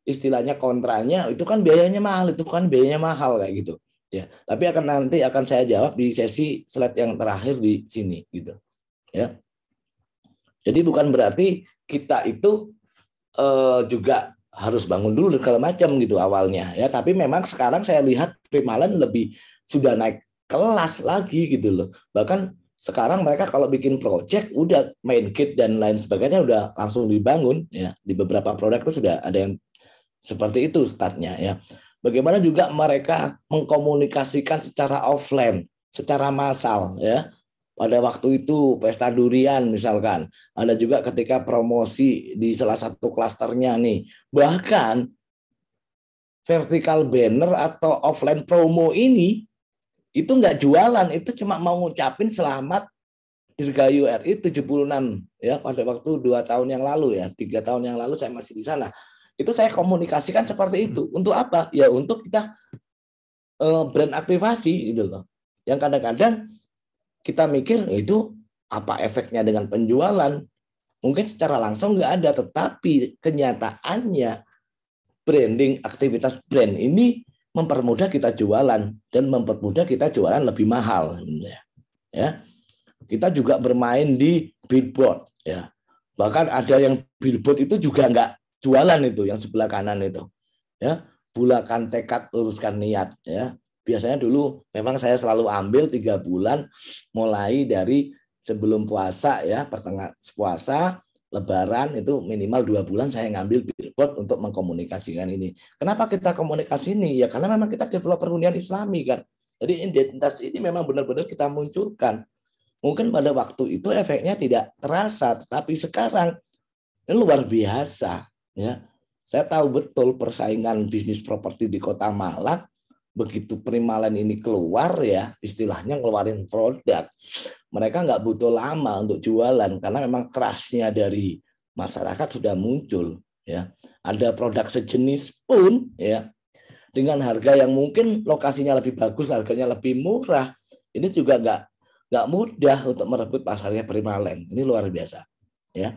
istilahnya kontranya, itu kan biayanya mahal, kayak gitu. Ya, tapi nanti akan saya jawab di sesi slide yang terakhir di sini gitu. Ya. Jadi bukan berarti kita itu juga harus bangun dulu segala macam gitu awalnya ya, tapi memang sekarang saya lihat Primalen lebih sudah naik kelas lagi gitu loh. Bahkan sekarang mereka kalau bikin project udah main kit dan lain sebagainya udah langsung dibangun ya. Di beberapa produk itu sudah ada yang seperti itu startnya ya. Bagaimana juga mereka mengkomunikasikan secara offline, secara massal ya. Pada waktu itu pesta durian misalkan, ada juga ketika promosi di salah satu klasternya nih, bahkan vertical banner atau offline promo ini itu nggak jualan, itu cuma mau ngucapin selamat Dirgahayu RI 76 ya, pada waktu 2 tahun yang lalu ya, 3 tahun yang lalu saya masih di sana. Itu saya komunikasikan seperti itu. Untuk apa? Ya untuk kita brand aktivasi gitu loh. Yang kadang-kadang kita mikir itu apa efeknya dengan penjualan? Mungkin secara langsung nggak ada, tetapi kenyataannya branding, aktivitas brand ini mempermudah kita jualan dan mempermudah kita jualan lebih mahal. Ya, kita juga bermain di billboard. Ya, bahkan ada yang billboard itu juga nggak jualan itu, yang sebelah kanan itu. Ya, bulakan tekad, luruskan niat. Ya. Biasanya dulu memang saya selalu ambil 3 bulan mulai dari sebelum puasa ya, pertengahan puasa, Lebaran itu minimal 2 bulan saya ngambil billboard untuk mengkomunikasikan ini. Kenapa kita komunikasi ini? Ya karena memang kita developer hunian Islami kan. Jadi identitas ini memang benar-benar kita munculkan. Mungkin pada waktu itu efeknya tidak terasa, tetapi sekarang ini luar biasa ya. Saya tahu betul persaingan bisnis properti di Kota Malang. Begitu Primalen ini keluar ya, istilahnya ngeluarin produk, mereka nggak butuh lama untuk jualan karena memang trust-nya dari masyarakat sudah muncul ya. Ada produk sejenis pun ya dengan harga yang mungkin lokasinya lebih bagus, harganya lebih murah, ini juga nggak mudah untuk merebut pasarnya Primalen. Ini luar biasa ya.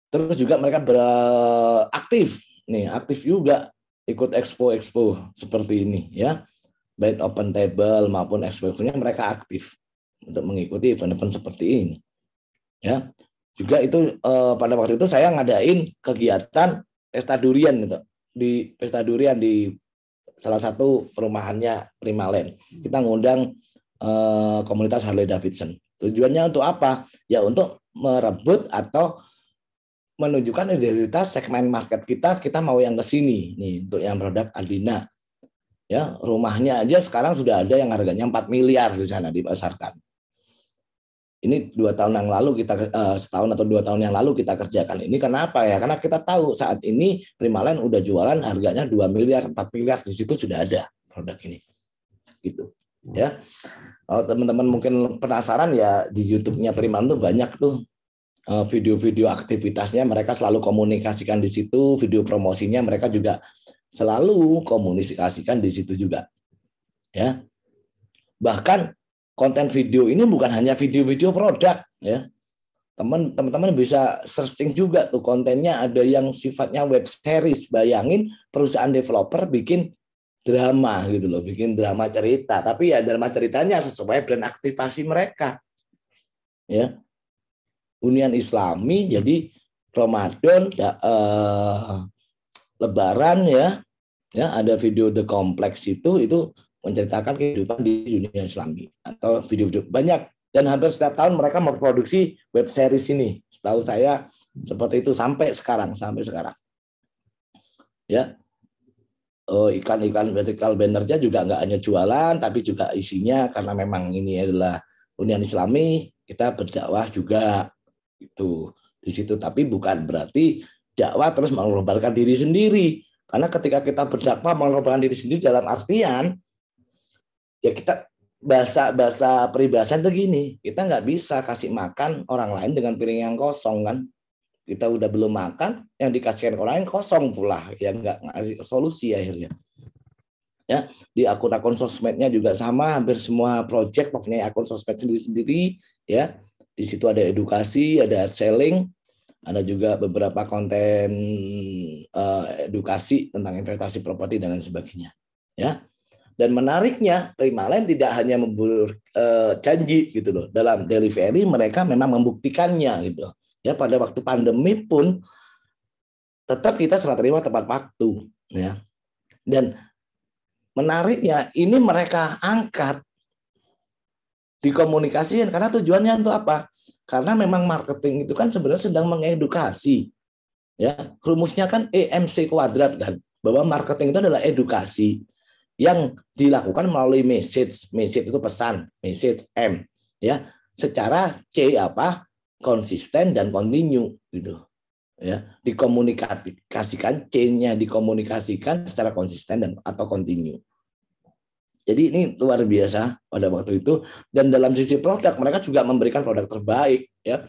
Terus juga mereka beraktif nih, aktif juga ikut expo seperti ini ya, baik open table maupun expo-nya mereka aktif untuk mengikuti event-event seperti ini ya. Juga itu pada waktu itu saya ngadain kegiatan pesta durian gitu, di pesta durian di salah satu perumahannya Primalen. Kita ngundang komunitas Harley Davidson. Tujuannya untuk apa? Ya untuk merebut atau menunjukkan identitas segmen market kita mau yang ke sini nih, untuk yang produk Aldina. Ya, rumahnya aja sekarang sudah ada yang harganya 4 miliar di sana dipasarkan. Ini 2 tahun yang lalu kita setahun atau 2 tahun yang lalu kita kerjakan ini. Kenapa ya? Karena kita tahu saat ini Primalen udah jualan harganya 2 miliar, 4 miliar, di situ sudah ada produk ini. Gitu. Ya. Kalau teman-teman mungkin penasaran ya, di YouTube-nya Primalen tuh banyak tuh video-video aktivitasnya, mereka selalu komunikasikan di situ, video promosinya mereka juga selalu komunikasikan di situ juga. Ya. Bahkan konten video ini bukan hanya video-video produk ya. Teman-teman bisa searching juga tuh kontennya, ada yang sifatnya web series. Bayangin perusahaan developer bikin drama gitu loh, bikin drama cerita, tapi ya drama ceritanya sesuai brand aktivasi mereka. Ya. Hunian Islami, jadi Ramadan, Lebaran ya ada video The Complex itu menceritakan kehidupan di dunia Islami atau video-video banyak, dan hampir setiap tahun mereka memproduksi web series ini. Setahu saya seperti itu sampai sekarang ya. Iklan vertical bannernya juga nggak hanya jualan, tapi juga isinya karena memang ini adalah hunian Islami, kita berdakwah juga itu di situ, tapi bukan berarti dakwah terus mengorbankan diri sendiri. Karena ketika kita berdakwah mengorbankan diri sendiri dalam artian ya kita bahasa peribahasa itu gini, kita nggak bisa kasih makan orang lain dengan piring yang kosong kan. Kita udah belum makan, yang dikasihkan orang lain kosong pula, ya nggak ngasih solusi akhirnya. Ya, di akun-akun sosmednya juga sama, hampir semua project mempunyai akun sosmed sendiri-sendiri ya. Di situ ada edukasi, ada ad selling, ada juga beberapa konten edukasi tentang investasi properti dan lain sebagainya. Ya. Dan menariknya, Primalen tidak hanya memberi janji gitu loh. Dalam delivery mereka memang membuktikannya gitu. Ya, pada waktu pandemi pun tetap kita serah terima tepat waktu, ya. Dan menariknya ini mereka angkat dikomunikasikan karena tujuannya untuk apa? Karena memang marketing itu kan sebenarnya sedang mengedukasi. Ya, rumusnya kan EMC kuadrat kan, bahwa marketing itu adalah edukasi yang dilakukan melalui message itu pesan, message M, ya, secara C apa? Konsisten dan continue gitu. Ya, dikomunikasikan, C-nya dikomunikasikan secara konsisten dan atau continue. Jadi ini luar biasa pada waktu itu, dan dalam sisi produk mereka juga memberikan produk terbaik, ya.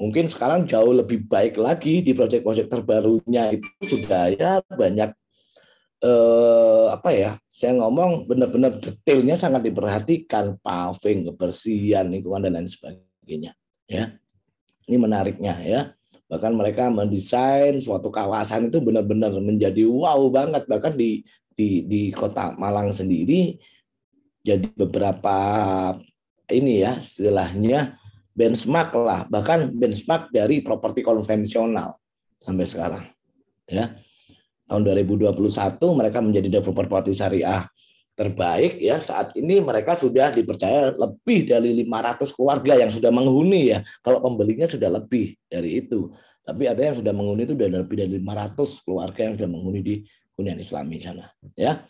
Mungkin sekarang jauh lebih baik lagi di proyek-proyek terbarunya itu sudah ya banyak saya ngomong benar-benar detailnya sangat diperhatikan, paving, kebersihan, lingkungan dan lain sebagainya, ya. Ini menariknya, ya. Bahkan mereka mendesain suatu kawasan itu benar-benar menjadi wow banget, bahkan di Kota Malang sendiri jadi beberapa ini ya istilahnya benchmark lah, bahkan benchmark dari properti konvensional sampai sekarang, ya. Tahun 2021 mereka menjadi developer properti syariah terbaik, ya. Saat ini mereka sudah dipercaya lebih dari 500 keluarga yang sudah menghuni, ya. Kalau pembelinya sudah lebih dari itu, tapi ada yang sudah menghuni itu sudah lebih dari 500 keluarga yang sudah menghuni di hunian Islami sana, ya.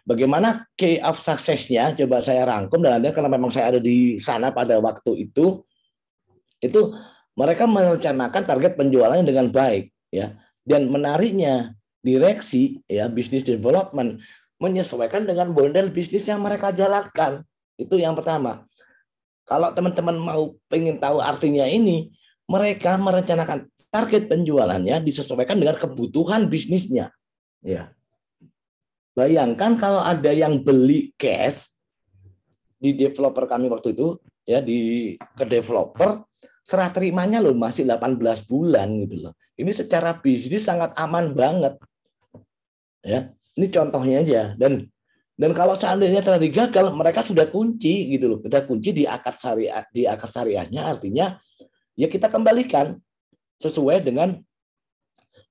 Bagaimana key of success-nya coba saya rangkum, dan ada karena memang saya ada di sana pada waktu itu mereka merencanakan target penjualannya dengan baik, ya. Dan menariknya direksi, ya, bisnis development menyesuaikan dengan model bisnis yang mereka jalankan. Itu yang pertama. Kalau teman-teman mau pengen tahu artinya ini, mereka merencanakan target penjualannya disesuaikan dengan kebutuhan bisnisnya, ya. Bayangkan kalau ada yang beli cash di developer kami waktu itu, ya, ke developer serah terimanya loh masih 18 bulan gitu loh. Ini secara bisnis sangat aman banget. Ya, ini contohnya aja. Dan kalau seandainya terjadi gagal, mereka sudah kunci gitu loh. Sudah kunci di akad syariahnya, artinya ya kita kembalikan sesuai dengan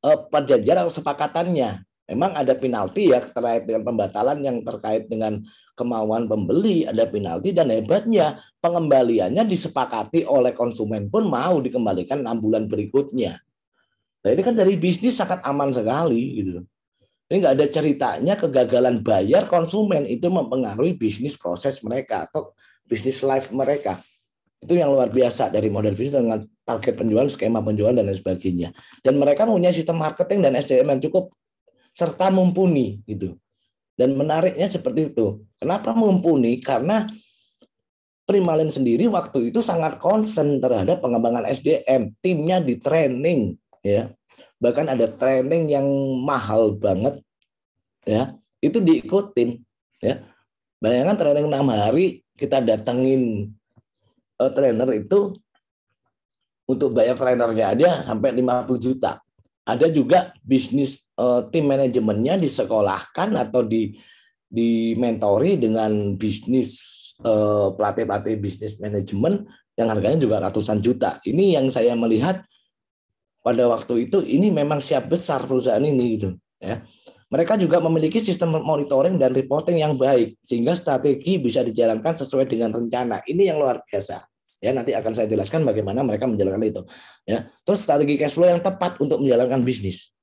perjanjian atau sepakatannya. Memang ada penalti ya terkait dengan pembatalan yang terkait dengan kemauan pembeli, ada penalti, dan hebatnya pengembaliannya disepakati oleh konsumen pun mau dikembalikan 6 bulan berikutnya. Nah, ini kan dari bisnis sangat aman sekali gitu. Ini nggak ada ceritanya kegagalan bayar konsumen itu mempengaruhi bisnis proses mereka atau bisnis life mereka. Itu yang luar biasa dari model bisnis dengan target penjualan, skema penjualan, dan lain sebagainya. Dan mereka mempunyai sistem marketing dan SDM yang cukup serta mumpuni gitu. Dan menariknya seperti itu. Kenapa mumpuni? Karena Primalin sendiri waktu itu sangat concern terhadap pengembangan SDM. Timnya di training, ya. Bahkan ada training yang mahal banget, ya, itu diikutin, ya. Bayangkan training 6 hari kita datengin trainer itu untuk bayar trainernya aja sampai 50 juta. Ada juga bisnis tim manajemennya disekolahkan atau dimentori dengan bisnis pelatih bisnis manajemen yang harganya juga ratusan juta. Ini yang saya melihat pada waktu itu, ini memang siap besar perusahaan ini gitu, ya. Mereka juga memiliki sistem monitoring dan reporting yang baik sehingga strategi bisa dijalankan sesuai dengan rencana. Ini yang luar biasa. Ya, nanti akan saya jelaskan bagaimana mereka menjalankan itu, ya. Terus strategi cash flow yang tepat untuk menjalankan bisnis.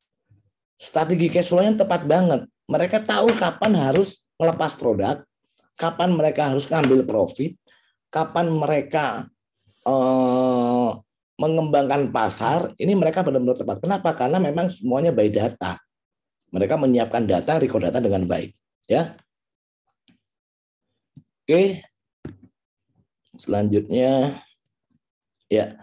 Strategi cash flow yang tepat banget. Mereka tahu kapan harus melepas produk, kapan mereka harus ngambil profit, kapan mereka mengembangkan pasar. Ini mereka benar-benar tepat. Kenapa? Karena memang semuanya by data. Mereka menyiapkan data, record data dengan baik, ya. Oke. Selanjutnya, ya,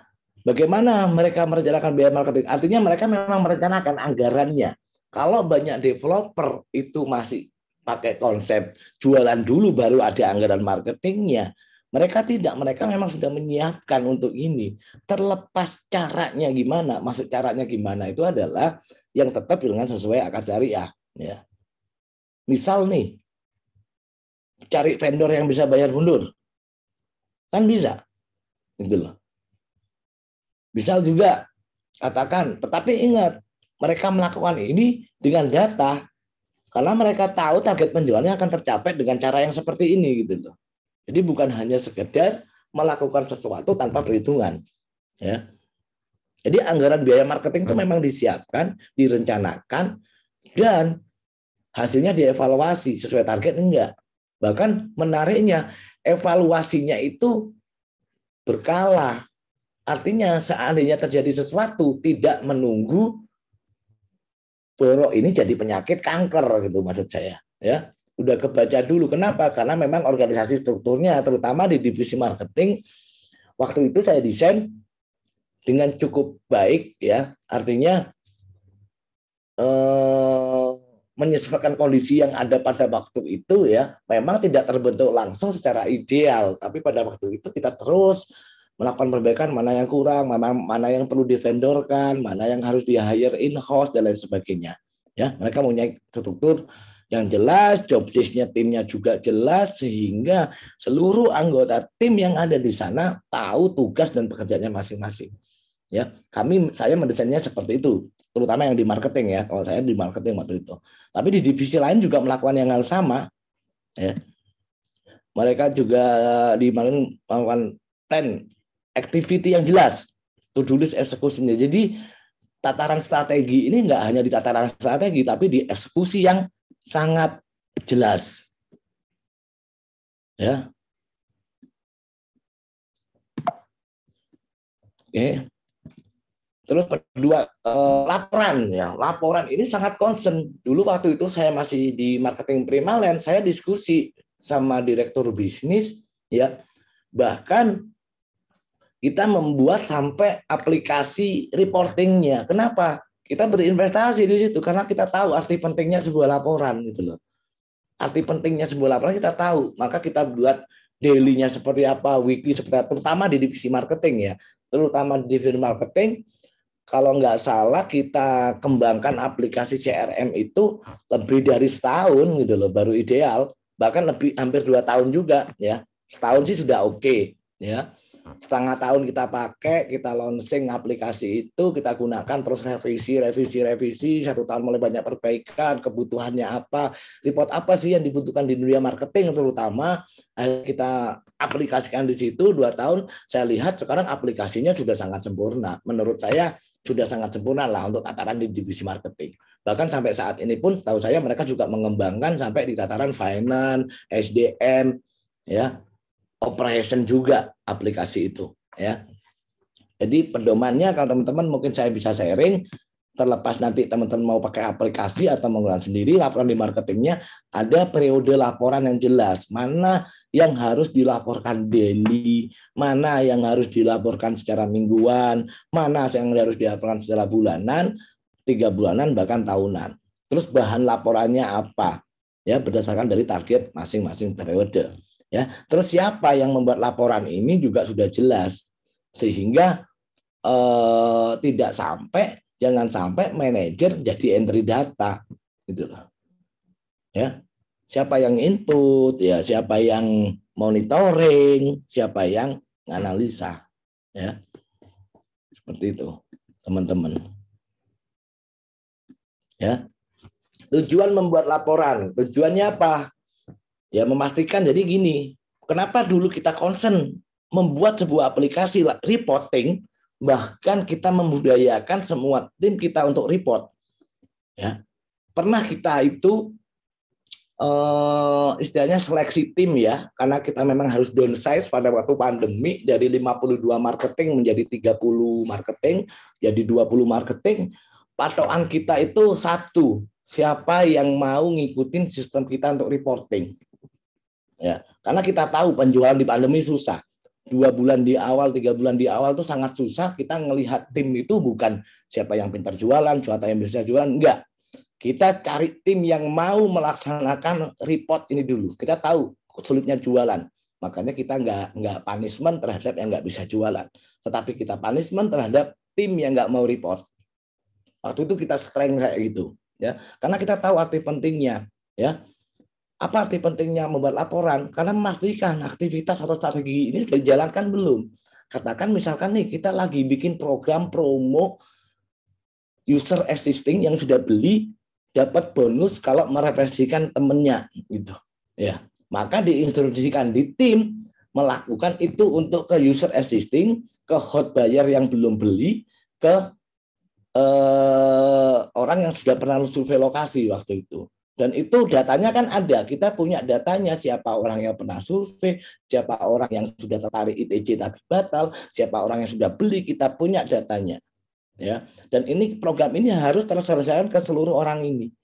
bagaimana mereka merencanakan biaya marketing? Artinya mereka memang merencanakan anggarannya. Kalau banyak developer itu masih pakai konsep jualan dulu baru ada anggaran marketingnya, mereka tidak. Mereka memang sudah menyiapkan untuk ini. Terlepas caranya gimana, maksud caranya gimana itu adalah yang tetap dengan sesuai akad syariah, ya. Misal nih, cari vendor yang bisa bayar mundur. Kan bisa, gitu loh. Misal juga katakan, tetapi ingat, mereka melakukan ini dengan data, karena mereka tahu target penjualannya akan tercapai dengan cara yang seperti ini gitu loh. Jadi bukan hanya sekedar melakukan sesuatu tanpa perhitungan, ya. Jadi anggaran biaya marketing itu memang disiapkan, direncanakan, dan hasilnya dievaluasi sesuai target enggak. Bahkan menariknya, evaluasinya itu berkala. Artinya seandainya terjadi sesuatu, tidak menunggu bahwa ini jadi penyakit kanker gitu maksud saya. Ya, udah kebaca dulu. Kenapa? Karena memang organisasi strukturnya, terutama di divisi marketing, waktu itu saya desain dengan cukup baik, ya. Artinya menyesuaikan kondisi yang ada pada waktu itu, ya. Memang tidak terbentuk langsung secara ideal, tapi pada waktu itu kita terus melakukan perbaikan, mana yang kurang, mana yang perlu divendorkan, mana yang harus di-hire in-house, dan lain sebagainya. Ya, mereka punya struktur yang jelas, job desk-nya timnya juga jelas, sehingga seluruh anggota tim yang ada di sana tahu tugas dan pekerjaannya masing-masing. Ya, saya mendesainnya seperti itu, terutama yang di marketing ya. Kalau saya di marketing waktu itu. Tapi di divisi lain juga melakukan yang hal sama. Ya. Mereka juga di marketing melakukan plan activity yang jelas, to-do list eksekusinya. Jadi tataran strategi ini enggak hanya di tataran strategi, tapi di eksekusi yang sangat jelas. Ya. Oke. Terus kedua, laporan ya. Laporan ini sangat concern. Dulu waktu itu saya masih di marketing Primalen, saya diskusi sama direktur bisnis ya. Bahkan kita membuat sampai aplikasi reportingnya. Kenapa? Kita berinvestasi di situ karena kita tahu arti pentingnya sebuah laporan gitu loh. Arti pentingnya sebuah laporan kita tahu, maka kita buat daily-nya seperti apa, weekly seperti apa, terutama di divisi marketing ya. Terutama di divisi marketing, kalau nggak salah kita kembangkan aplikasi CRM itu lebih dari setahun gitu loh, baru ideal. Bahkan lebih hampir 2 tahun juga ya. Setahun sih sudah oke ya. Setengah tahun kita pakai, kita launching aplikasi itu, kita gunakan terus revisi, 1 tahun mulai banyak perbaikan, kebutuhannya apa, report apa sih yang dibutuhkan di dunia marketing terutama, kita aplikasikan di situ 2 tahun, saya lihat sekarang aplikasinya sudah sangat sempurna. Menurut saya sudah sangat sempurna lah untuk tataran di divisi marketing. Bahkan sampai saat ini pun setahu saya mereka juga mengembangkan sampai di tataran finance, SDM, ya, operation juga aplikasi itu ya. Jadi pedomannya kalau teman-teman mungkin saya bisa sharing, terlepas nanti teman-teman mau pakai aplikasi atau menggunakan sendiri, laporan di marketingnya ada periode laporan yang jelas, mana yang harus dilaporkan daily, mana yang harus dilaporkan secara mingguan, mana yang harus dilaporkan secara bulanan, 3 bulanan bahkan tahunan. Terus bahan laporannya apa? Ya, berdasarkan dari target masing-masing periode. Ya, terus siapa yang membuat laporan ini juga sudah jelas, sehingga jangan sampai manajer jadi entry data gitu loh. Ya, siapa yang input, ya siapa yang monitoring, siapa yang analisa, ya seperti itu teman-teman. Ya, tujuan membuat laporan, tujuannya apa? Ya memastikan, jadi gini, kenapa dulu kita concern membuat sebuah aplikasi reporting, bahkan kita membudayakan semua tim kita untuk report. Ya, pernah kita itu istilahnya seleksi tim ya, karena kita memang harus downsize pada waktu pandemi dari 52 marketing menjadi 30 marketing, jadi 20 marketing. Patokan kita itu satu, siapa yang mau ngikutin sistem kita untuk reporting. Ya, karena kita tahu penjualan di pandemi susah. 2 bulan di awal, 3 bulan di awal itu sangat susah. Kita ngelihat tim itu bukan siapa yang pintar jualan, siapa yang bisa jualan, enggak. Kita cari tim yang mau melaksanakan report ini dulu. Kita tahu sulitnya jualan. Makanya kita enggak punishment terhadap yang enggak bisa jualan. Tetapi kita punishment terhadap tim yang enggak mau report. Waktu itu kita strength kayak gitu. Ya, karena kita tahu arti pentingnya. Ya, apa arti pentingnya membuat laporan? Karena memastikan aktivitas atau strategi ini sudah dijalankan belum. Katakan misalkan nih kita lagi bikin program promo user existing yang sudah beli dapat bonus kalau mereferensikan temennya gitu. Ya, maka diinstruksikan di tim melakukan itu untuk ke user existing, ke hot buyer yang belum beli, ke orang yang sudah pernah survei lokasi waktu itu. Dan itu datanya kan ada, kita punya datanya siapa orang yang pernah survei, siapa orang yang sudah tertarik ITC tapi batal, siapa orang yang sudah beli, kita punya datanya. Ya. Dan ini program ini harus terselesaikan ke seluruh orang ini.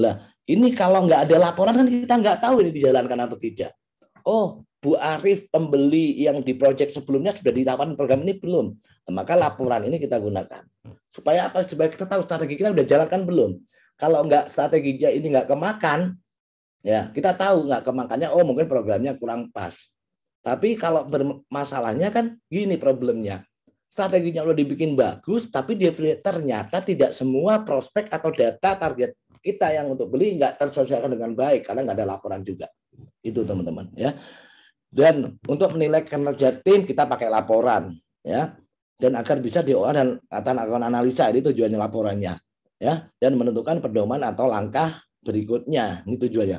Lah, ini kalau nggak ada laporan kan kita nggak tahu ini dijalankan atau tidak. Oh, Bu Arif pembeli yang di proyek sebelumnya sudah ditawarkan program ini belum? Nah, maka laporan ini kita gunakan. Supaya apa? Supaya kita tahu strategi kita sudah jalankan belum. Kalau nggak strateginya ini nggak kemakan, ya kita tahu nggak kemakannya. Oh mungkin programnya kurang pas. Tapi kalau bermasalahnya kan gini problemnya. Strateginya udah dibikin bagus, tapi dia ternyata tidak semua prospek atau data target kita yang untuk beli nggak terselesaikan dengan baik karena nggak ada laporan juga. Itu teman-teman ya. Dan untuk menilai kinerja tim kita pakai laporan ya. Dan agar bisa diolah dan akan analisa, ini tujuannya laporannya ya, dan menentukan pedoman atau langkah berikutnya. Ini tujuannya.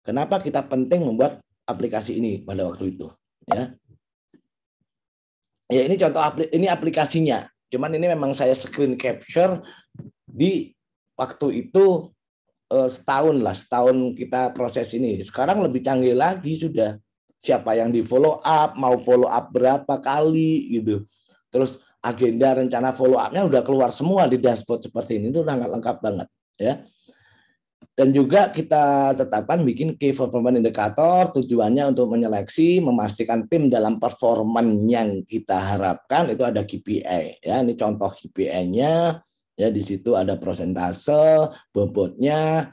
Kenapa kita penting membuat aplikasi ini pada waktu itu ya. Ya ini contoh ini aplikasinya. Cuman ini memang saya screen capture di waktu itu setahun kita proses ini. Sekarang lebih canggih lagi sudah. Siapa yang di follow up, mau follow up berapa kali gitu. Terus agenda rencana follow up-nya udah keluar semua di dashboard seperti ini, itu sangat lengkap banget ya. Dan juga kita tetapkan bikin key performance indicator, tujuannya untuk menyeleksi, memastikan tim dalam performance yang kita harapkan. Itu ada KPI ya. Ini contoh KPI-nya ya, di situ ada persentase, bobotnya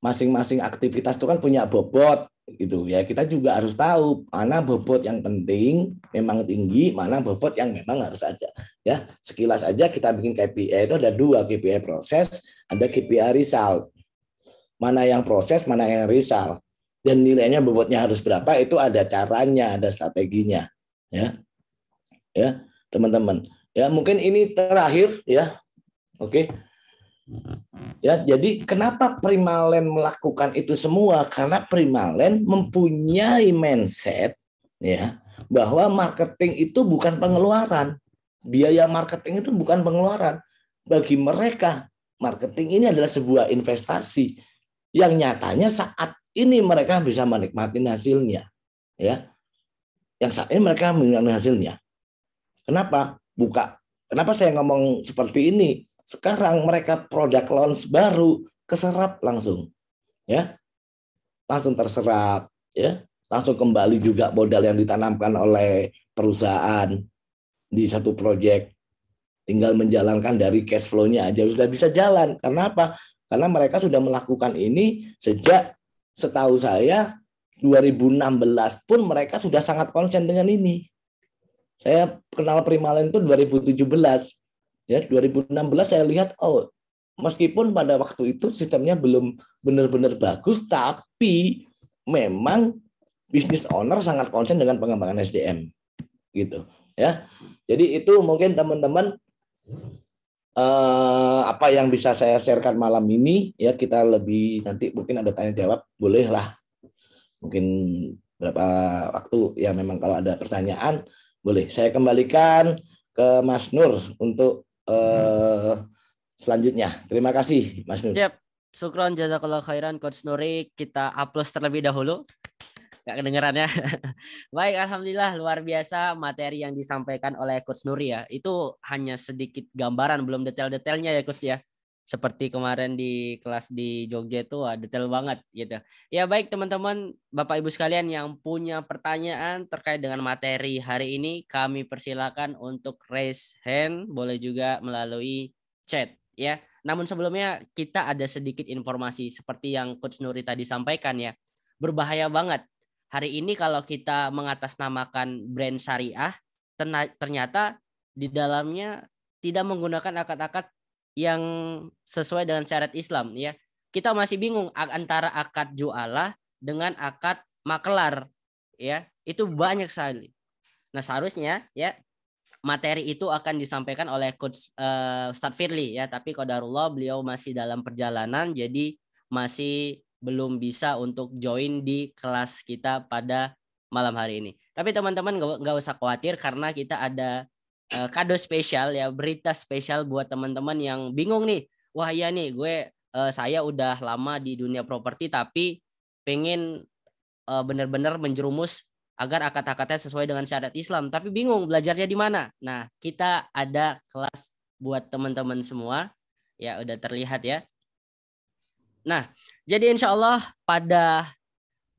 masing-masing aktivitas itu kan punya bobot gitu ya. Kita juga harus tahu mana bobot yang penting memang tinggi, mana bobot yang memang harus ada ya. Sekilas aja kita bikin KPI itu ada 2, KPI proses, ada KPI result. Mana yang proses, mana yang result, dan nilainya bobotnya harus berapa, itu ada caranya, ada strateginya ya. Ya teman-teman ya, mungkin ini terakhir ya. Oke. Ya, jadi kenapa Primalen melakukan itu semua? Karena Primalen mempunyai mindset ya bahwa marketing itu bukan pengeluaran. Biaya marketing itu bukan pengeluaran. Bagi mereka, marketing ini adalah sebuah investasi yang nyatanya saat ini mereka bisa menikmati hasilnya. Ya. Yang saat ini mereka menikmati hasilnya. Kenapa? Kenapa saya ngomong seperti ini? Sekarang mereka produk launch baru keserap langsung, ya, langsung terserap, ya, langsung kembali juga modal yang ditanamkan oleh perusahaan di satu proyek, tinggal menjalankan dari cash flow-nya aja sudah bisa jalan. Karena apa? Karena mereka sudah melakukan ini sejak setahu saya 2016 pun mereka sudah sangat konsen dengan ini. Saya kenal Primalen itu 2017. Ya, 2016 saya lihat, oh, meskipun pada waktu itu sistemnya belum benar-benar bagus, tapi memang business owner sangat konsen dengan pengembangan SDM, gitu. Ya, jadi itu mungkin teman-teman apa yang bisa saya sharekan malam ini. Ya, kita lebih nanti mungkin ada tanya jawab, bolehlah. Mungkin berapa waktu ya, memang kalau ada pertanyaan boleh. Saya kembalikan ke Mas Nur untuk selanjutnya. Terima kasih Mas Nur. Yep. Syukron jazakallah khairan Coach Nuri. Kita upload terlebih dahulu. Gak kedengerannya. Baik, alhamdulillah luar biasa materi yang disampaikan oleh Coach Nuri ya. Itu hanya sedikit gambaran, belum detail-detailnya ya Coach ya. Seperti kemarin di kelas di Jogja itu detail banget gitu. Ya baik teman-teman, Bapak Ibu sekalian yang punya pertanyaan terkait dengan materi hari ini, kami persilakan untuk raise hand, boleh juga melalui chat ya. Namun sebelumnya kita ada sedikit informasi seperti yang Coach Nuri tadi sampaikan ya. Berbahaya banget. Hari ini kalau kita mengatasnamakan brand syariah, ternyata di dalamnya tidak menggunakan akad-akad yang sesuai dengan syariat Islam ya. Kita masih bingung antara akad jualah dengan akad makelar ya. Itu banyak sekali. Nah, seharusnya ya materi itu akan disampaikan oleh Coach Ustadz Firly ya, tapi qadarullah beliau masih dalam perjalanan, jadi masih belum bisa untuk join di kelas kita pada malam hari ini. Tapi teman-teman nggak usah khawatir karena kita ada kado spesial ya, berita spesial buat teman-teman yang bingung nih. Wah iya nih, saya udah lama di dunia properti tapi pengen benar-benar menjerumus agar akad-akadnya sesuai dengan syariat Islam, tapi bingung belajarnya di mana. Nah, kita ada kelas buat teman-teman semua. Ya, udah terlihat ya. Nah, jadi insya Allah pada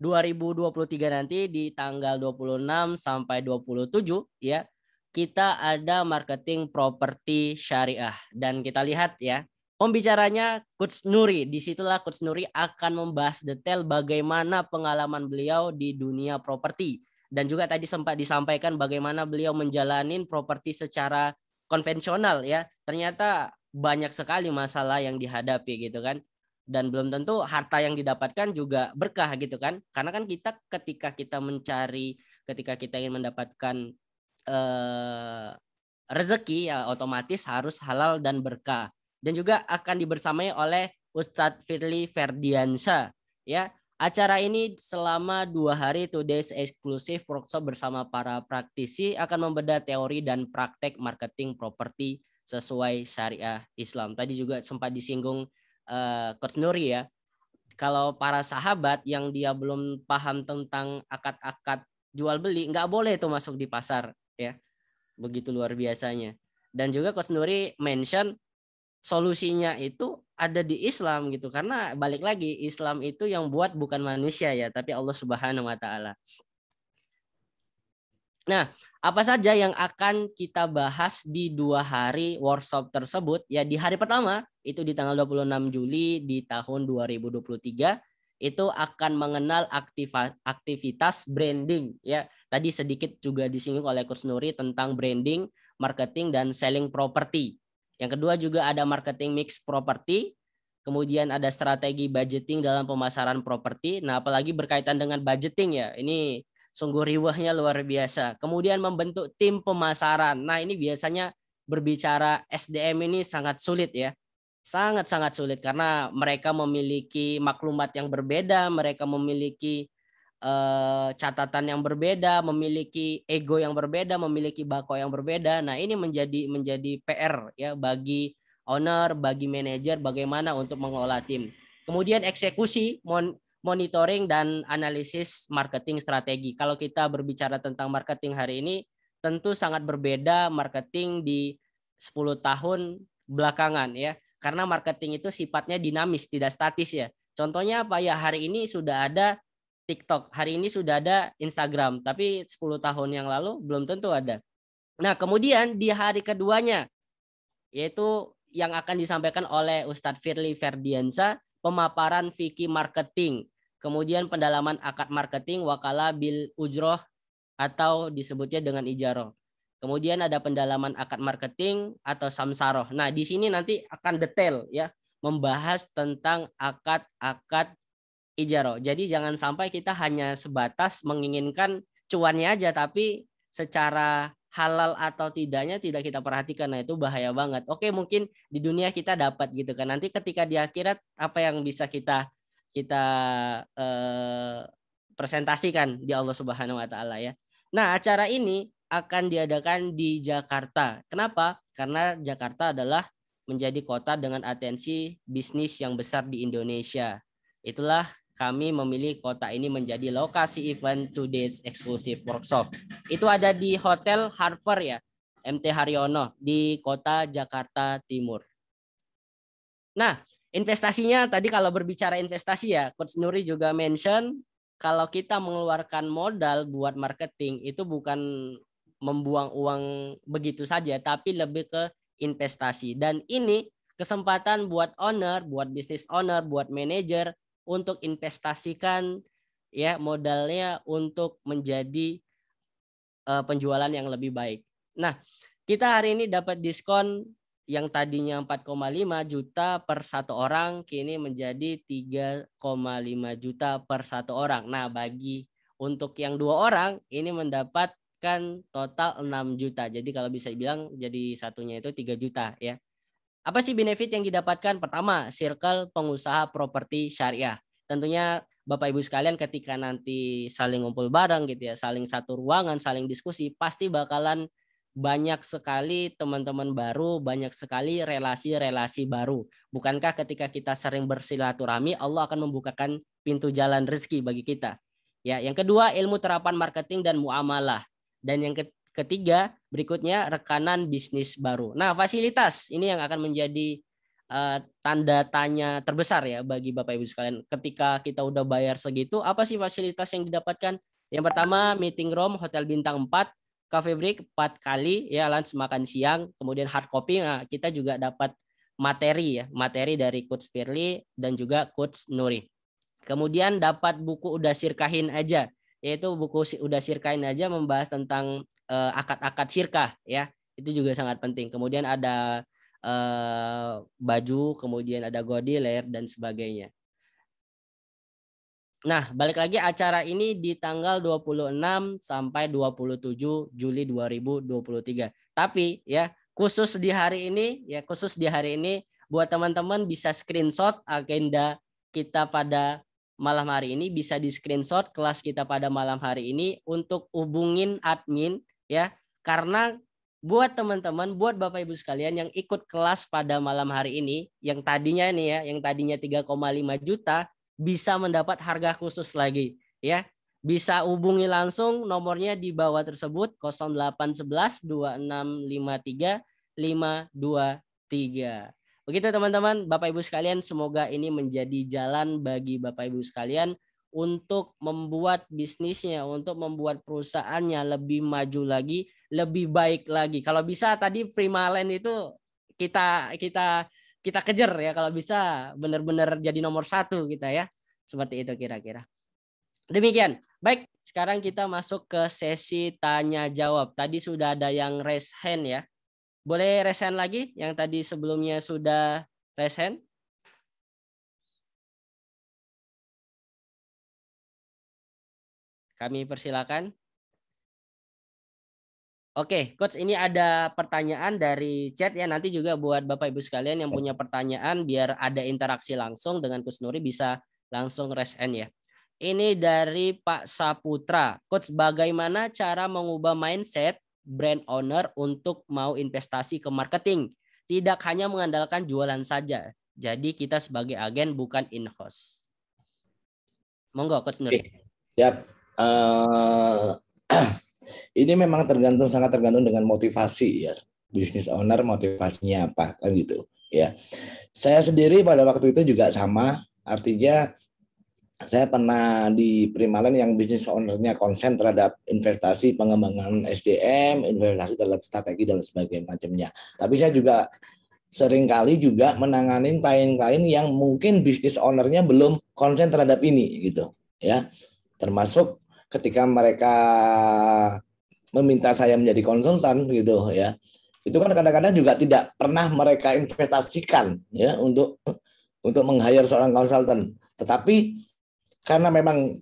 2023 nanti di tanggal 26 sampai 27 ya, kita ada marketing properti syariah. Dan kita lihat ya, pembicaranya Coach Nuri. Disitulah Coach Nuri akan membahas detail bagaimana pengalaman beliau di dunia properti. Dan juga tadi sempat disampaikan bagaimana beliau menjalani properti secara konvensional ya. Ternyata banyak sekali masalah yang dihadapi gitu kan. Dan belum tentu harta yang didapatkan juga berkah gitu kan. Karena kan kita ketika kita ingin mendapatkan rezeki ya otomatis harus halal dan berkah. Dan juga akan dibersamai oleh Ustadz Firly Ferdiansyah ya. Acara ini selama 2 hari 2 days eksklusif workshop bersama para praktisi akan membedah teori dan praktek marketing properti sesuai syariah Islam. Tadi juga sempat disinggung Coach Nuri ya. Kalau para sahabat yang dia belum paham tentang akad-akad jual beli, nggak boleh itu masuk di pasar ya. Begitu luar biasanya. Dan juga Coach Nuri mention solusinya itu ada di Islam gitu, karena balik lagi Islam itu yang buat bukan manusia ya, tapi Allah Subhanahu wa taala. Nah, apa saja yang akan kita bahas di 2 hari workshop tersebut? Ya, di hari pertama itu di tanggal 26 Juli di tahun 2023 itu akan mengenal aktivitas branding ya. Tadi sedikit juga disinggung oleh Coach Nuri tentang branding, marketing dan selling property. Yang kedua juga ada marketing mix property, kemudian ada strategi budgeting dalam pemasaran properti. Nah, apalagi berkaitan dengan budgeting ya, ini sungguh riwahnya luar biasa. Kemudian membentuk tim pemasaran. Nah, ini biasanya berbicara SDM ini sangat sulit ya. Sangat-sangat sulit karena mereka memiliki maklumat yang berbeda, mereka memiliki catatan yang berbeda, memiliki ego yang berbeda, memiliki bako yang berbeda. Nah, ini menjadi PR ya bagi owner, bagi manajer bagaimana untuk mengelola tim. Kemudian eksekusi, monitoring dan analisis marketing strategi. Kalau kita berbicara tentang marketing hari ini, tentu sangat berbeda marketing di 10 tahun belakangan ya. Karena marketing itu sifatnya dinamis, tidak statis ya. Contohnya apa ya? Hari ini sudah ada TikTok, hari ini sudah ada Instagram, tapi 10 tahun yang lalu belum tentu ada. Nah, kemudian di hari keduanya, yaitu yang akan disampaikan oleh Ustadz Firly Ferdiansyah, pemaparan fikih marketing, kemudian pendalaman akad marketing, wakalah bil ujroh atau disebutnya dengan ijaroh. Kemudian ada pendalaman akad marketing atau samsaroh. Nah, di sini nanti akan detail ya, membahas tentang akad-akad ijaroh. Jadi jangan sampai kita hanya sebatas menginginkan cuannya aja, tapi secara halal atau tidaknya tidak kita perhatikan. Nah, itu bahaya banget. Oke, mungkin di dunia kita dapat gitu kan. Nanti ketika di akhirat apa yang bisa kita presentasikan di Allah Subhanahu wa taala ya. Nah, acara ini akan diadakan di Jakarta. Kenapa? Karena Jakarta adalah menjadi kota dengan atensi bisnis yang besar di Indonesia. Itulah kami memilih kota ini menjadi lokasi event 2 days exclusive workshop. Itu ada di Hotel Harper ya, MT Haryono di kota Jakarta Timur. Nah, investasinya tadi kalau berbicara investasi ya, Coach Nuri juga mention kalau kita mengeluarkan modal buat marketing itu bukan membuang uang begitu saja, tapi lebih ke investasi. Dan ini kesempatan buat owner, buat business owner, buat manajer untuk investasikan ya modalnya untuk menjadi penjualan yang lebih baik. Nah, kita hari ini dapat diskon yang tadinya 4,5 juta per satu orang kini menjadi 3,5 juta per satu orang. Nah, bagi untuk yang 2 orang ini mendapat mendapatkan total 6 juta. Jadi kalau bisa dibilang jadi satunya itu 3 juta ya. Apa sih benefit yang didapatkan? Pertama, circle pengusaha properti syariah. Tentunya Bapak Ibu sekalian ketika nanti saling ngumpul bareng gitu ya, saling satu ruangan, saling diskusi, pasti bakalan banyak sekali teman-teman baru, banyak sekali relasi-relasi baru. Bukankah ketika kita sering bersilaturahmi, Allah akan membukakan pintu jalan rezeki bagi kita. Ya, yang kedua ilmu terapan marketing dan muamalah. Dan yang ketiga berikutnya rekanan bisnis baru. Nah, fasilitas ini yang akan menjadi tanda tanya terbesar ya bagi Bapak Ibu sekalian. Ketika kita udah bayar segitu, apa sih fasilitas yang didapatkan? Yang pertama meeting room hotel bintang 4, cafe break 4 kali ya, lunch makan siang, kemudian hard copy. Nah, kita juga dapat materi ya, materi dari Coach Firly dan juga Coach Nuri. Kemudian dapat buku Udah Sirkahin Aja, yaitu buku Udah Sirkahin Aja membahas tentang akad-akad sirkah ya. Itu juga sangat penting. Kemudian ada baju, kemudian ada godiler dan sebagainya. Nah, balik lagi acara ini di tanggal 26 sampai 27 Juli 2023. Tapi ya, khusus di hari ini buat teman-teman bisa screenshot agenda kita pada malam hari ini, bisa di screenshot kelas kita pada malam hari ini untuk hubungin admin ya, karena buat teman-teman, buat Bapak Ibu sekalian yang ikut kelas pada malam hari ini, yang tadinya 3,5 juta bisa mendapat harga khusus lagi ya. Bisa hubungi langsung, nomornya di bawah tersebut 0811 2653 523. Begitu teman-teman, Bapak Ibu sekalian, semoga ini menjadi jalan bagi Bapak Ibu sekalian untuk membuat bisnisnya, untuk membuat perusahaannya lebih maju lagi, lebih baik lagi. Kalau bisa tadi Primalen itu kita kejar ya, kalau bisa benar-benar jadi nomor 1 kita ya. Seperti itu kira-kira. Demikian. Baik, sekarang kita masuk ke sesi tanya jawab. Tadi sudah ada yang raise hand ya. Boleh raise hand lagi yang tadi sebelumnya sudah raise hand? Kami persilakan. Oke, Coach, ini ada pertanyaan dari chat ya. Nanti juga buat Bapak Ibu sekalian yang punya pertanyaan biar ada interaksi langsung dengan Coach Nuri bisa langsung raise hand ya. Ini dari Pak Saputra. Coach, bagaimana cara mengubah mindset brand owner untuk mau investasi ke marketing? Tidak hanya mengandalkan jualan saja. Jadi kita sebagai agen bukan in-house. Monggo, Coach Nuri. Siap. Ini memang sangat tergantung dengan motivasi ya. Business owner motivasinya apa kan gitu ya. Saya sendiri pada waktu itu juga sama, artinya saya pernah di Primalen yang bisnis ownernya konsen terhadap investasi pengembangan SDM, investasi terhadap strategi dan sebagainya macamnya. Tapi saya juga seringkali juga menangani klien-klien yang mungkin bisnis ownernya belum konsen terhadap ini gitu ya. Termasuk ketika mereka meminta saya menjadi konsultan gitu ya. Itu kan kadang-kadang juga tidak pernah mereka investasikan ya untuk meng-hire seorang konsultan. Tetapi karena memang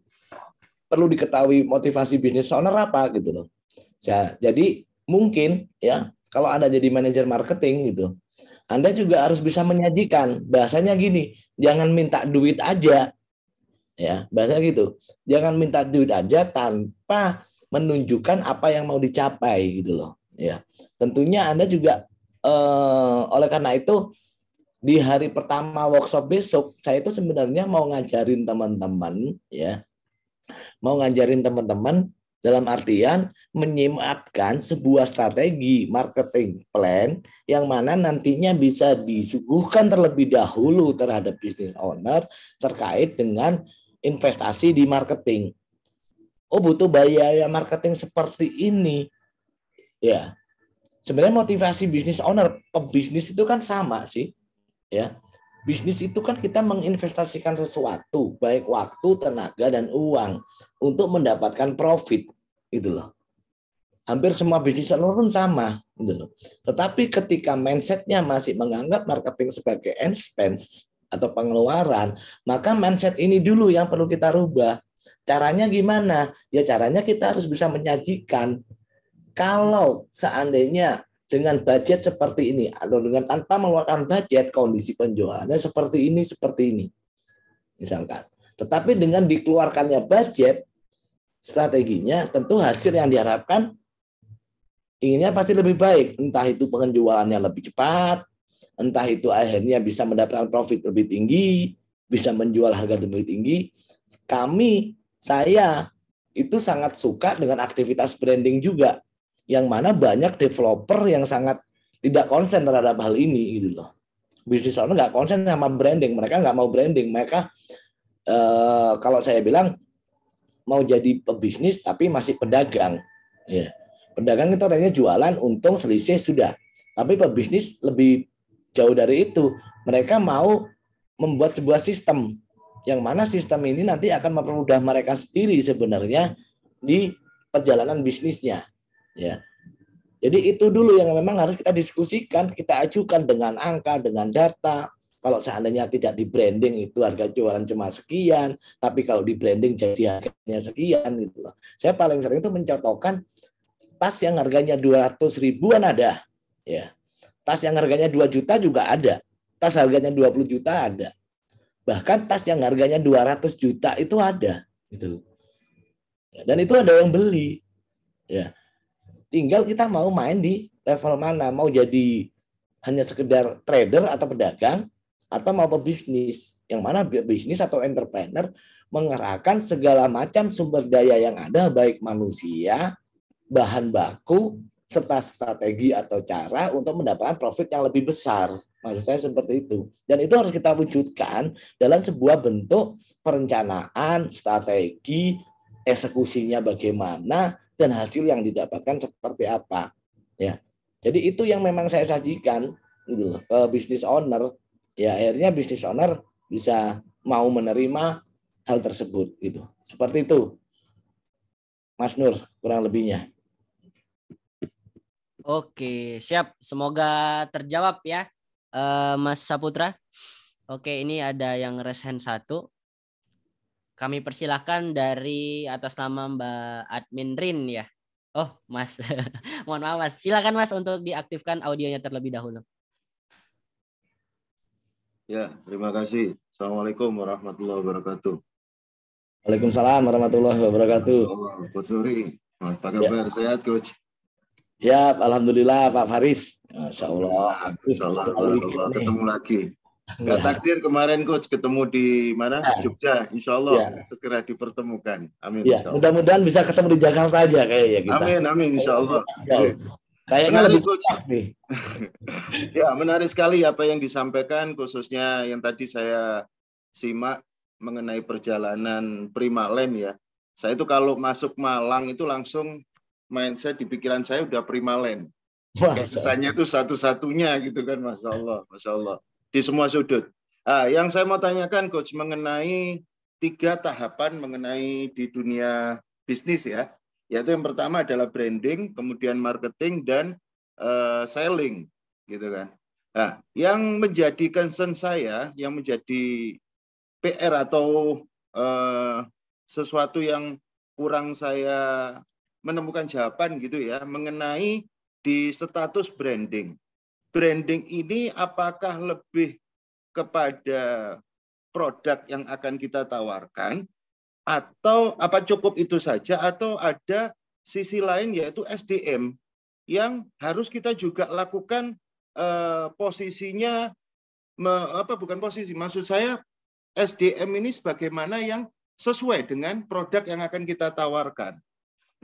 perlu diketahui motivasi bisnis owner apa gitu loh. Ya, jadi mungkin ya kalau Anda jadi manajer marketing gitu, Anda juga harus bisa menyajikan. Bahasanya gini, jangan minta duit aja. Ya, bahasanya gitu. Jangan minta duit aja tanpa menunjukkan apa yang mau dicapai gitu loh. Ya. Tentunya Anda juga oleh karena itu di hari pertama workshop besok, saya itu sebenarnya mau ngajarin teman-teman ya. Mau ngajarin teman-teman dalam artian menyiapkan sebuah strategi marketing plan yang mana nantinya bisa disuguhkan terlebih dahulu terhadap business owner terkait dengan investasi di marketing. Oh, butuh biaya marketing seperti ini. Ya. Sebenarnya motivasi business owner pebisnis itu kan sama sih. Ya, bisnis itu kan kita menginvestasikan sesuatu, baik waktu, tenaga, dan uang untuk mendapatkan profit, gitu loh. Hampir semua bisnis pun sama, gitu loh. Tetapi ketika mindsetnya masih menganggap marketing sebagai expense atau pengeluaran, maka mindset ini dulu yang perlu kita rubah. Caranya gimana? Ya caranya kita harus bisa menyajikan Kalau seandainya dengan budget seperti ini atau dengan tanpa mengeluarkan budget, kondisi penjualannya seperti ini misalkan. Tetapi dengan dikeluarkannya budget, strateginya tentu hasil yang diharapkan inginnya pasti lebih baik. Entah itu penjualannya lebih cepat, entah itu akhirnya bisa mendapatkan profit lebih tinggi, bisa menjual harga lebih tinggi. Saya itu sangat suka dengan aktivitas branding juga, yang mana banyak developer yang sangat tidak konsen terhadap hal ini gitu loh. Bisnis owner nggak konsen sama branding, mereka nggak mau branding, mereka kalau saya bilang mau jadi pebisnis tapi masih pedagang. Ya. Pedagang itu artinya jualan, untung, selisih sudah. Tapi pebisnis lebih jauh dari itu. Mereka mau membuat sebuah sistem, yang mana sistem ini nanti akan mempermudah mereka sendiri sebenarnya di perjalanan bisnisnya. Ya. Jadi itu dulu yang memang harus kita diskusikan, kita ajukan dengan angka, dengan data. Kalau seandainya tidak di branding itu harga jualan cuma sekian, tapi kalau di branding jadi harganya sekian gitu loh. Saya paling sering itu mencontohkan tas yang harganya 200 ribuan ada, ya. Tas yang harganya 2 juta juga ada. Tas harganya 20 juta ada. Bahkan tas yang harganya 200 juta itu ada, gitu. Dan itu ada yang beli. Ya. Tinggal kita mau main di level mana, mau jadi hanya sekedar trader atau pedagang, atau mau pebisnis. Yang mana bisnis atau entrepreneur mengerahkan segala macam sumber daya yang ada, baik manusia, bahan baku, serta strategi atau cara untuk mendapatkan profit yang lebih besar. Maksud saya seperti itu. Dan itu harus kita wujudkan dalam sebuah bentuk perencanaan, strategi, eksekusinya bagaimana, dan hasil yang didapatkan seperti apa. Ya. Jadi itu yang memang saya sajikan gitu loh, ke business owner. Ya, akhirnya business owner bisa mau menerima hal tersebut gitu. Seperti itu. Mas Nur, kurang lebihnya. Oke, siap. Semoga terjawab ya, Mas Saputra. Oke, ini ada yang raise hand 1. Kami persilahkan dari atas nama Mbak Admin Rin ya. Oh, Mas. Mohon maaf, Mas. Silakan Mas untuk diaktifkan audionya terlebih dahulu. Ya, terima kasih. Assalamualaikum warahmatullahi wabarakatuh. Waalaikumsalam warahmatullahi wabarakatuh. Masyaallah, Coach Nuri. Apa kabar? Ya. Sehat, Coach? Siap, alhamdulillah Pak Faris. Masya Allah. Ketemu lagi. Gak takdir kemarin Coach ketemu di mana? Jogja. Insya Allah segera dipertemukan. Amin. Ya, mudah-mudahan bisa ketemu di Jakarta aja kayaknya kita. Amin, insya Allah. Kayaknya lebih Coach. Ya, menarik sekali apa yang disampaikan, khususnya yang tadi saya simak mengenai perjalanan Primalen ya. Saya itu kalau masuk Malang itu langsung mindset di pikiran saya udah Primalen. Kayak kesannya itu satu-satunya gitu kan, Masya Allah. Di semua sudut. Yang saya mau tanyakan Coach mengenai 3 tahapan mengenai di dunia bisnis ya. Yaitu yang pertama adalah branding, kemudian marketing dan selling gitu kan. Nah, yang menjadi concern saya, yang menjadi PR atau sesuatu yang kurang saya menemukan jawaban gitu ya mengenai di status branding. Branding ini apakah lebih kepada produk yang akan kita tawarkan atau apa cukup itu saja atau ada sisi lain yaitu SDM yang harus kita juga lakukan posisinya bukan posisi, maksud saya SDM ini sebagaimana yang sesuai dengan produk yang akan kita tawarkan.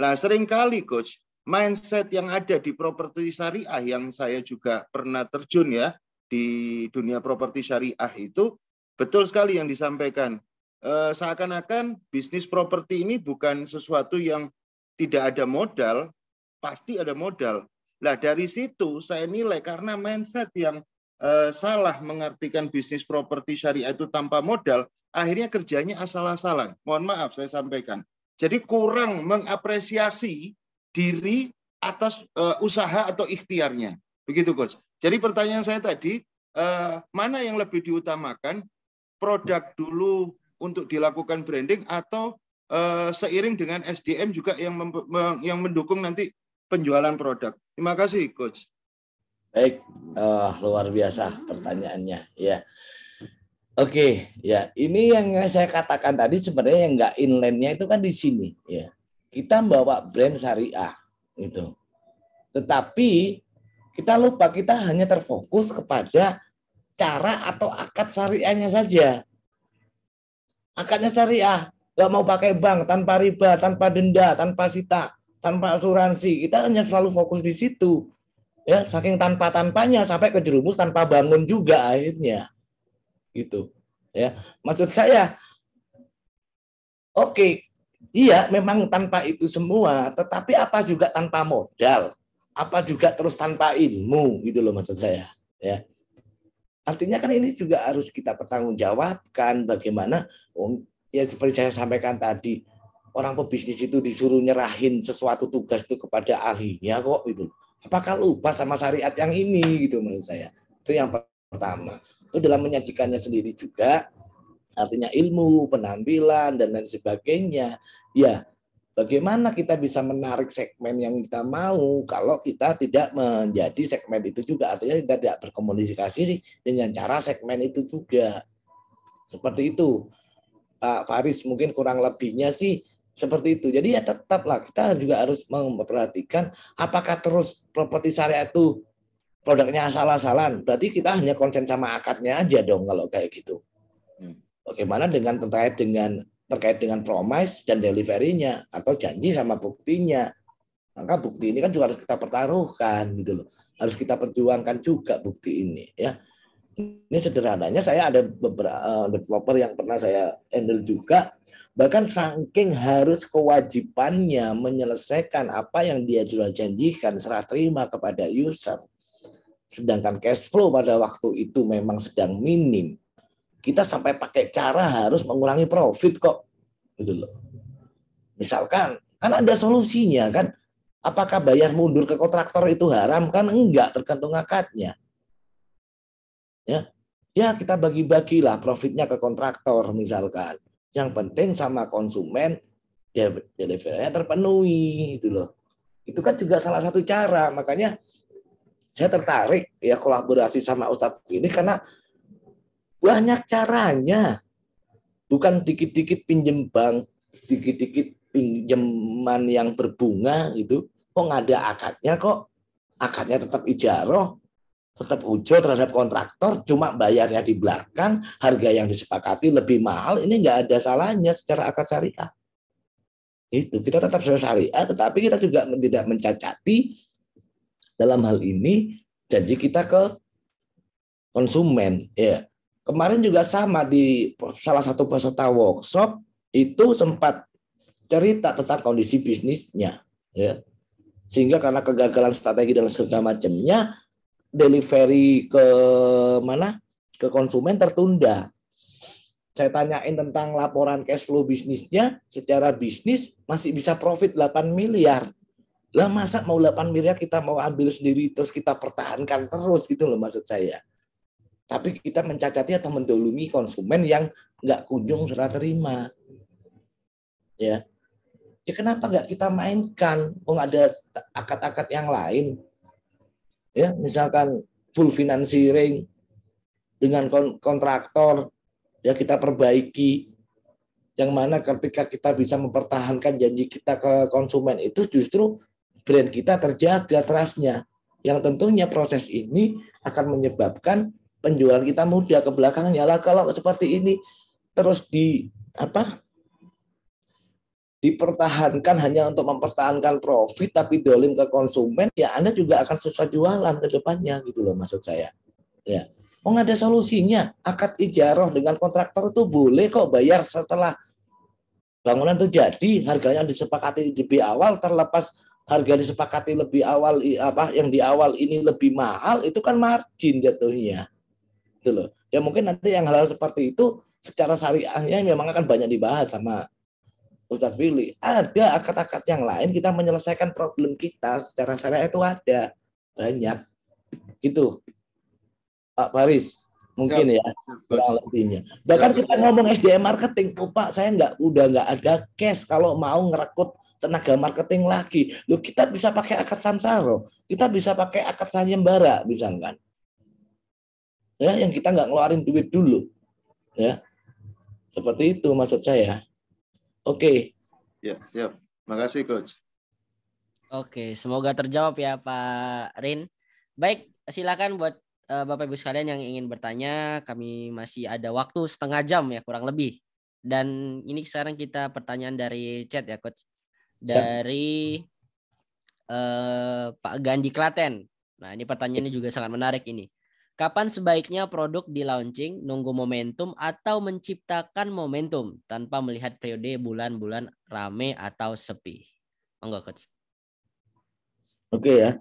Nah, seringkali Coach, mindset yang ada di properti syariah yang saya juga pernah terjun ya di dunia properti syariah itu betul sekali yang disampaikan. Seakan-akan bisnis properti ini bukan sesuatu yang tidak ada modal, pasti ada modal. Nah, dari situ saya nilai karena mindset yang salah mengartikan bisnis properti syariah itu tanpa modal, akhirnya kerjanya asal-asalan. Mohon maaf saya sampaikan. Jadi kurang mengapresiasi diri atas usaha atau ikhtiarnya. Begitu Coach. Jadi pertanyaan saya tadi, mana yang lebih diutamakan? Produk dulu untuk dilakukan branding atau seiring dengan SDM juga yang mendukung nanti penjualan produk. Terima kasih, Coach. Baik, luar biasa pertanyaannya. Ya, oke, ya ini yang saya katakan tadi sebenarnya yang nggak inline-nya itu kan di sini. Ya, kita bawa brand syariah itu, tetapi kita lupa kita hanya terfokus kepada cara atau akad syariahnya saja. Akadnya syariah, nggak mau pakai bank, tanpa riba, tanpa denda, tanpa sita, tanpa asuransi. Kita hanya selalu fokus di situ. Ya, saking tanpa-tanpanya sampai ke jerumus tanpa bangun juga akhirnya. Gitu. Ya, maksud saya oke, iya memang tanpa itu semua, tetapi apa juga tanpa modal? Apa juga terus tanpa ilmu gitu loh maksud saya, ya. Artinya kan ini juga harus kita pertanggungjawabkan bagaimana ya seperti saya sampaikan tadi, orang pebisnis itu disuruh nyerahin sesuatu tugas itu kepada ahlinya kok gitu. Apakah lupa sama syariat yang ini gitu menurut saya. Itu yang pertama. Itu dalam menyajikannya sendiri juga artinya ilmu, penampilan dan lain sebagainya. Ya, bagaimana kita bisa menarik segmen yang kita mau kalau kita tidak menjadi segmen itu juga, artinya kita tidak berkomunikasi dengan cara segmen itu juga. Seperti itu. Pak Faris mungkin kurang lebihnya sih seperti itu. Jadi ya tetaplah kita juga harus memperhatikan apakah terus properti syariah itu produknya asal-asalan. Berarti kita hanya konsen sama akadnya aja dong kalau kayak gitu. Bagaimana dengan terkait dengan promise dan delivery-nya atau janji sama buktinya. Maka bukti ini kan juga harus kita pertaruhkan gitu loh. Harus kita perjuangkan juga bukti ini ya. Ini sederhananya saya ada beberapa developer yang pernah saya handle juga, bahkan saking harus kewajibannya menyelesaikan apa yang dia jual janjikan serah terima kepada user, sedangkan cash flow pada waktu itu memang sedang minim, kita sampai pakai cara harus mengurangi profit kok gitu loh. Misalkan kan ada solusinya kan, apakah bayar mundur ke kontraktor itu haram? Kan enggak, tergantung akadnya. Ya kita bagi-bagilah profitnya ke kontraktor misalkan. Yang penting sama konsumen delivery-nya terpenuhi itu loh. Itu kan juga salah satu cara. Makanya saya tertarik ya kolaborasi sama Ustadz ini karena banyak caranya. Bukan dikit-dikit pinjem bank, dikit-dikit pinjaman yang berbunga gitu. Kok nggak ada akadnya kok. Akadnya tetap ijaroh, tetap ujur terhadap kontraktor, cuma bayarnya di belakang, harga yang disepakati lebih mahal, ini nggak ada salahnya secara akad syariah. Itu kita tetap syariah, tetapi kita juga tidak mencacati dalam hal ini janji kita ke konsumen. Ya, kemarin juga sama di salah satu peserta workshop itu sempat cerita tentang kondisi bisnisnya, ya, sehingga karena kegagalan strategi dan segala macamnya, delivery ke mana ke konsumen tertunda. Saya tanyain tentang laporan cash flow bisnisnya, secara bisnis masih bisa profit 8 miliar. Lah masa mau 8 miliar kita mau ambil sendiri terus kita pertahankan terus gitu loh maksud saya. Tapi kita mencacati atau mendolimi konsumen yang nggak kunjung serah terima. Ya kenapa nggak kita mainkan? Ada akad-akad yang lain. Ya, misalkan full financing dengan kontraktor, ya kita perbaiki, yang mana ketika kita bisa mempertahankan janji kita ke konsumen itu justru brand kita terjaga trust-nya, yang tentunya proses ini akan menyebabkan penjualan kita mudah ke belakangnya. Lah kalau seperti ini terus dipertahankan hanya untuk mempertahankan profit tapi dolim ke konsumen, ya Anda juga akan susah jualan ke depannya gitu loh maksud saya. Ya, mau ada solusinya. Akad ijaroh dengan kontraktor itu boleh kok bayar setelah bangunan itu jadi, harganya disepakati lebih awal, terlepas harga disepakati lebih awal yang di awal ini lebih mahal, itu kan margin jatuhnya. Gitu loh. Ya mungkin nanti yang hal-hal seperti itu secara syariahnya memang akan banyak dibahas sama Ustadz Willy. Ada akad-akad yang lain kita menyelesaikan problem kita secara syariah itu ada banyak. Itu Pak Faris mungkin ya kurang lebihnya. Bahkan kita ngomong SDM marketing, Pak saya udah nggak ada cash kalau mau ngerekrut tenaga marketing lagi. Loh, kita bisa pakai akad samsaro, kita bisa pakai akad sayembara misalkan. Ya, yang kita nggak ngeluarin duit dulu. Ya. Seperti itu maksud saya. Oke. Ya, siap. Makasih Coach. Oke, semoga terjawab ya Pak Rin. Baik, silakan buat Bapak Ibu sekalian yang ingin bertanya, kami masih ada waktu setengah jam ya kurang lebih. Dan ini sekarang kita pertanyaan dari chat ya Coach. Dari Pak Gandhi Klaten. Nah, ini pertanyaannya juga sangat menarik ini. Kapan sebaiknya produk di launching, nunggu momentum atau menciptakan momentum tanpa melihat periode bulan-bulan rame atau sepi? Monggo Coach. Oke ya.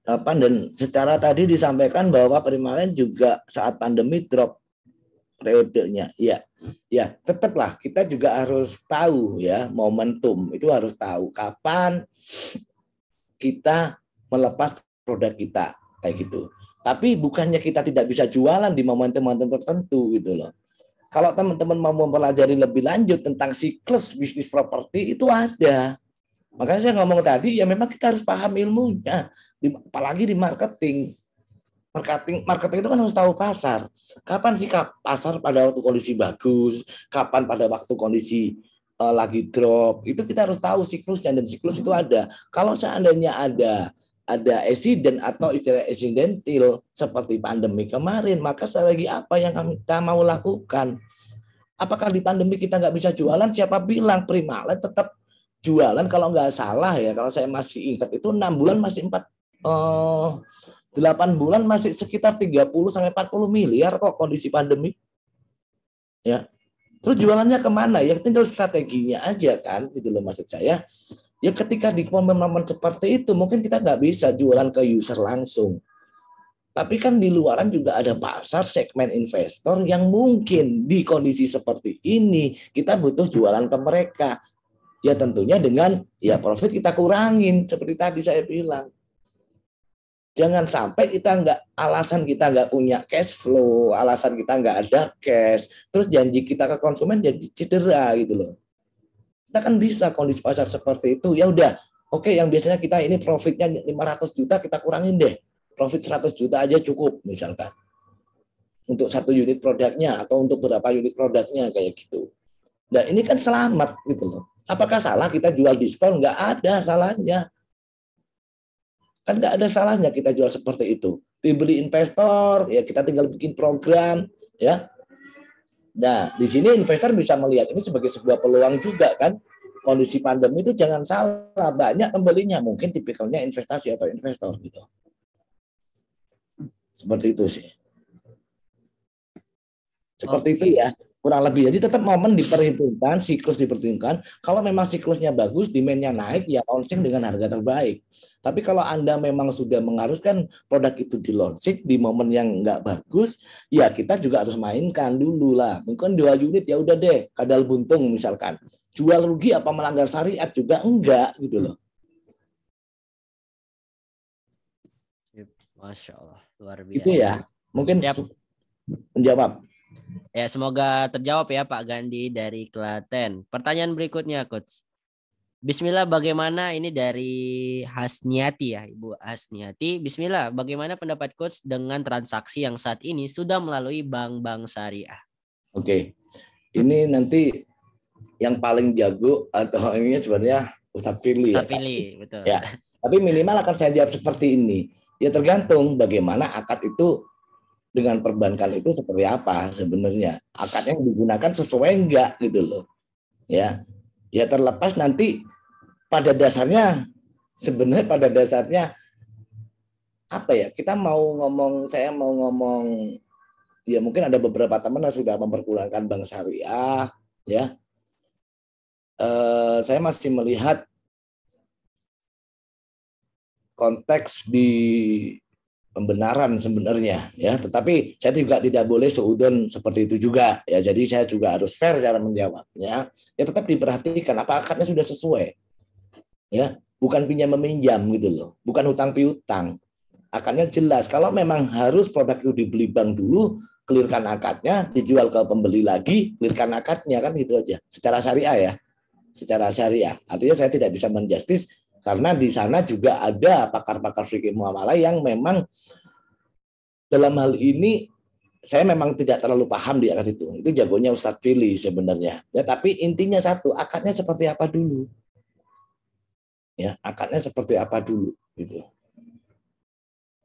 Dan secara tadi disampaikan bahwa Primaline juga saat pandemi drop periodenya. Ya, tetaplah kita juga harus tahu ya momentum. Itu harus tahu kapan kita melepas produk kita kayak gitu. Tapi bukannya kita tidak bisa jualan di momentum-momentum tertentu gitu loh. Kalau teman-teman mau mempelajari lebih lanjut tentang siklus bisnis properti itu ada. Makanya saya ngomong tadi ya memang kita harus paham ilmunya, apalagi di marketing. Marketing itu kan harus tahu pasar. Kapan sih pasar pada waktu kondisi bagus, kapan pada waktu kondisi lagi drop. Itu kita harus tahu siklusnya, dan siklus itu ada. Kalau seandainya ada accident atau istilah accidental seperti pandemi kemarin, maka lagi apa yang kita mau lakukan? Apakah di pandemi kita nggak bisa jualan? Siapa bilang? Primaline tetap jualan. Kalau nggak salah ya, kalau saya masih ingat itu 6 bulan masih 8 bulan masih sekitar 30-40 miliar kok kondisi pandemi. Ya. Terus jualannya kemana? Ya tinggal strateginya aja kan, gitu loh maksud saya. Ya ketika di momen-momen seperti itu mungkin kita nggak bisa jualan ke user langsung. Tapi kan di luaran juga ada pasar segmen investor yang mungkin di kondisi seperti ini kita butuh jualan ke mereka. Ya tentunya dengan ya profit kita kurangin seperti tadi saya bilang. Jangan sampai alasan kita nggak punya cash flow, alasan kita nggak ada cash, terus janji kita ke konsumen jadi cedera gitu loh. Kita kan bisa kondisi pasar seperti itu, ya udah, oke, yang biasanya kita ini profitnya 500 juta kita kurangin deh, profit 100 juta aja cukup misalkan. Untuk 1 unit produknya atau untuk berapa unit produknya kayak gitu. Nah ini kan selamat gitu loh. Apakah salah kita jual diskon? Nggak ada salahnya. Kan nggak ada salahnya kita jual seperti itu. Dibeli investor, ya kita tinggal bikin program, ya. Nah, di sini investor bisa melihat ini sebagai sebuah peluang juga kan. Kondisi pandemi itu jangan salah, banyak pembelinya, mungkin tipikalnya investasi atau investor gitu. Seperti itu sih. Seperti itu ya. Kurang lebih. Jadi tetap momen diperhitungkan, siklus diperhitungkan. Kalau memang siklusnya bagus, demand-nya naik, ya launching dengan harga terbaik. Tapi kalau Anda memang sudah mengharuskan produk itu di launching di momen yang nggak bagus, ya kita juga harus mainkan dulu lah. Mungkin 2 unit ya udah deh, kadal buntung misalkan. Jual rugi apa melanggar syariat juga enggak gitu loh. Masya Allah, luar biasa. Itu ya, mungkin menjawab. Ya, semoga terjawab ya Pak Gandhi dari Klaten. Pertanyaan berikutnya, Coach. Bismillah, bagaimana ini dari Hasniati ya, Ibu Hasniati. Bismillah, bagaimana pendapat Coach dengan transaksi yang saat ini sudah melalui bank-bank syariah? Oke, ini nanti yang paling jago atau ini sebenarnya Ustadz Firly. Ustadz Firly, betul. Ya, tapi minimal akan saya jawab seperti ini. Ya tergantung bagaimana akad itu dengan perbankan itu seperti apa sebenarnya. Akadnya yang digunakan sesuai enggak gitu loh. Ya terlepas nanti pada dasarnya sebenarnya pada dasarnya apa ya, saya mau ngomong ya mungkin ada beberapa teman yang sudah mempergunakan bank syariah ya. Saya masih melihat konteks di pembenaran sebenarnya ya, tetapi saya juga tidak boleh seudon seperti itu juga ya, jadi saya juga harus fair cara menjawabnya ya, tetap diperhatikan apa akadnya sudah sesuai ya, bukan pinjam meminjam gitu loh, bukan hutang piutang, akadnya jelas. Kalau memang harus produk itu dibeli bank dulu, clearkan akadnya, dijual ke pembeli lagi, clearkan akadnya, kan gitu aja secara syariah ya. secara syariah. Artinya saya tidak bisa menjustis karena di sana juga ada pakar-pakar fikih muamalah yang memang dalam hal ini saya memang tidak terlalu paham di akad itu. Itu jagonya Ustadz Fili sebenarnya. Ya, tapi intinya satu, akadnya seperti apa dulu? Ya, akadnya seperti apa dulu gitu.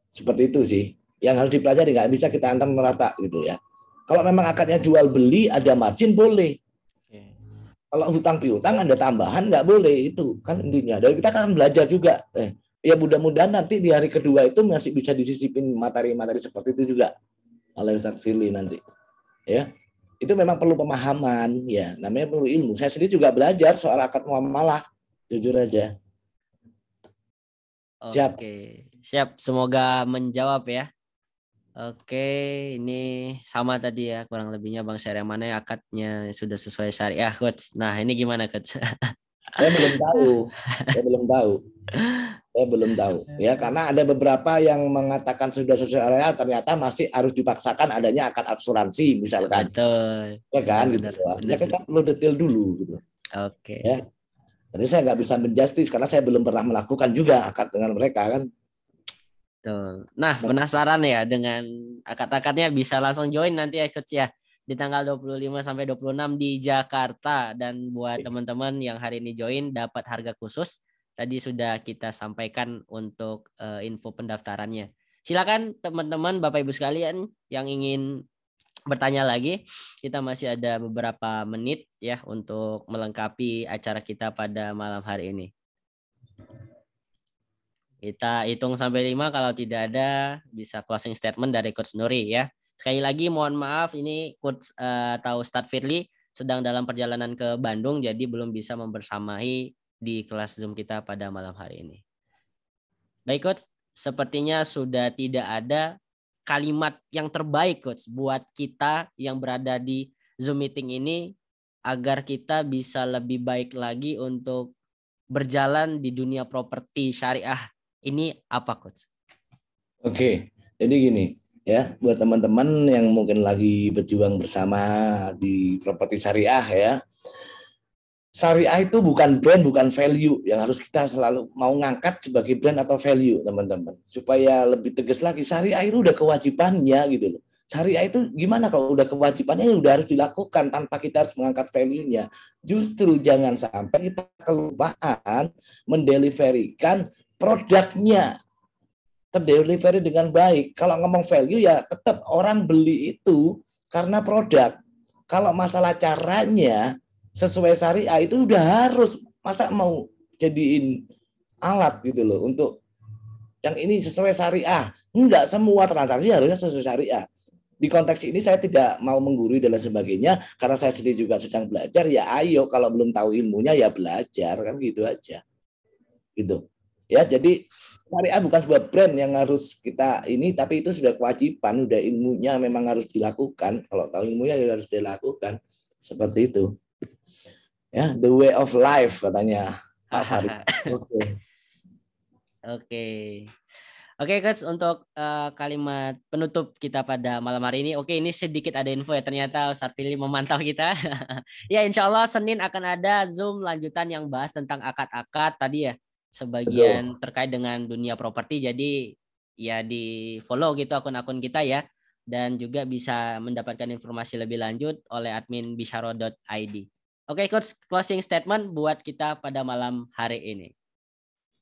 Seperti itu sih. Yang harus dipelajari, nggak bisa kita antam merata gitu ya. Kalau memang akadnya jual beli ada margin boleh. Kalau hutang piutang ada tambahan nggak boleh, itu kan intinya. Dan kita kan belajar juga. Ya mudah-mudahan nanti di hari kedua itu masih bisa disisipin materi-materi seperti itu juga oleh Ustadz Fili nanti. Ya, itu memang perlu pemahaman ya. Namanya perlu ilmu. Saya sendiri juga belajar soal akad muamalah. Jujur aja. Siap. Oke, siap. Semoga menjawab ya. Oke, ini sama tadi ya kurang lebihnya Bang Syar, yang mana akadnya sudah sesuai syariah, Coach. Nah, ini gimana, Coach? Saya belum tahu. Ya, karena ada beberapa yang mengatakan sudah sesuai syariah, ternyata masih harus dipaksakan adanya akad asuransi misalkan. Betul. Ya kan, gitu. Ya kita perlu detail dulu gitu. Oke. Ya. Jadi saya nggak bisa menjustis karena saya belum pernah melakukan juga akad dengan mereka kan. Betul. Nah, penasaran ya dengan akad-akadnya, bisa langsung join nanti ya, Coach ya, di tanggal 25 sampai 26 di Jakarta. Dan buat teman-teman yang hari ini join dapat harga khusus. Tadi sudah kita sampaikan untuk info pendaftarannya. Silakan teman-teman, Bapak Ibu sekalian yang ingin bertanya lagi, kita masih ada beberapa menit ya untuk melengkapi acara kita pada malam hari ini. Kita hitung sampai 5, kalau tidak ada bisa closing statement dari Coach Nuri ya. Sekali lagi mohon maaf, ini Coach atau Ustadz Firly sedang dalam perjalanan ke Bandung, jadi belum bisa membersamai di kelas Zoom kita pada malam hari ini. Baik Coach, sepertinya sudah tidak ada kalimat yang terbaik Coach buat kita yang berada di Zoom meeting ini agar kita bisa lebih baik lagi untuk berjalan di dunia properti syariah. Ini apa, Coach? Oke, jadi gini ya, buat teman-teman yang mungkin lagi berjuang bersama di properti syariah ya. Syariah itu bukan brand, bukan value yang harus kita selalu mau ngangkat sebagai brand atau value, teman-teman. Supaya lebih tegas lagi, syariah itu udah kewajibannya gitu loh. Syariah itu gimana kalau udah kewajibannya, udah harus dilakukan tanpa kita harus mengangkat value-nya. Justru jangan sampai kita kelupaan mendeliverikan produknya, terdelivery dengan baik. Kalau ngomong value ya tetap orang beli itu karena produk. Kalau masalah caranya sesuai syariah itu udah harus, masa mau jadiin alat gitu loh untuk yang ini sesuai syariah. Enggak semua transaksi harusnya sesuai syariah. Di konteks ini saya tidak mau menggurui dan lain sebagainya karena saya sendiri juga sedang belajar. Ya ayo, kalau belum tahu ilmunya ya belajar, kan gitu aja. Gitu. Ya, jadi syariah bukan sebuah brand yang harus kita ini, tapi itu sudah kewajiban, udah ilmunya memang harus dilakukan. Kalau tahu ilmunya ya harus dilakukan. Seperti itu. Ya, the way of life katanya Pak Farid. Oke. Oke, Coach, untuk kalimat penutup kita pada malam hari ini. Oke, ini sedikit ada info ya, ternyata Ustadz Fili memantau kita. Ya, insya Allah Senin akan ada Zoom lanjutan yang bahas tentang akad-akad tadi ya, sebagian terkait dengan dunia properti. Jadi ya di follow gitu akun-akun kita ya, dan juga bisa mendapatkan informasi lebih lanjut oleh admin bisyaro.id. Oke, Coach, closing statement buat kita pada malam hari ini.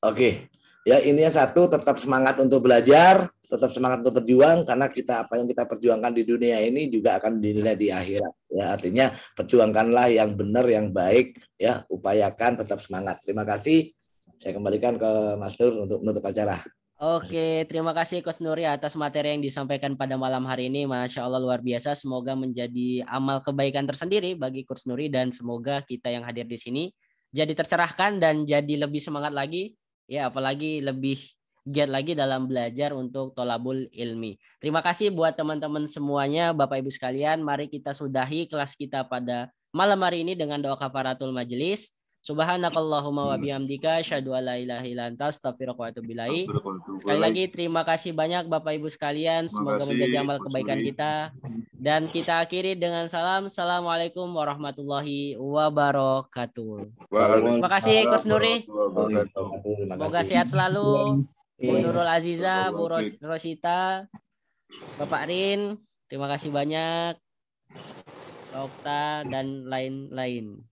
Oke, ya ini yang satu, tetap semangat untuk belajar, tetap semangat untuk berjuang, karena kita apa yang kita perjuangkan di dunia ini juga akan dinilai di akhirat. Ya, artinya perjuangkanlah yang benar, yang baik, ya upayakan, tetap semangat. Terima kasih. Saya kembalikan ke Mas Nur untuk menutup acara. Oke, terima kasih Coach Nuri atas materi yang disampaikan pada malam hari ini. Masya Allah luar biasa. Semoga menjadi amal kebaikan tersendiri bagi Coach Nuri, dan semoga kita yang hadir di sini jadi tercerahkan dan jadi lebih semangat lagi. Ya, apalagi lebih giat lagi dalam belajar untuk tholabul ilmi. Terima kasih buat teman-teman semuanya, Bapak Ibu sekalian. Mari kita sudahi kelas kita pada malam hari ini dengan doa kafaratul majelis. Subhanakallahumma wa bihamdika asyhadu an la ilaha illa anta astaghfiruka wa atubu ilaik. Sekali lagi terima kasih banyak Bapak Ibu sekalian, semoga menjadi amal kebaikan kita, dan kita akhiri dengan salam. Assalamualaikum warahmatullahi wabarakatuh. Terima kasih Coach Nuri. Semoga sehat selalu. Bu Nurul Aziza, Bu Rosita, Bapak Rin, terima kasih banyak. Okta dan lain-lain.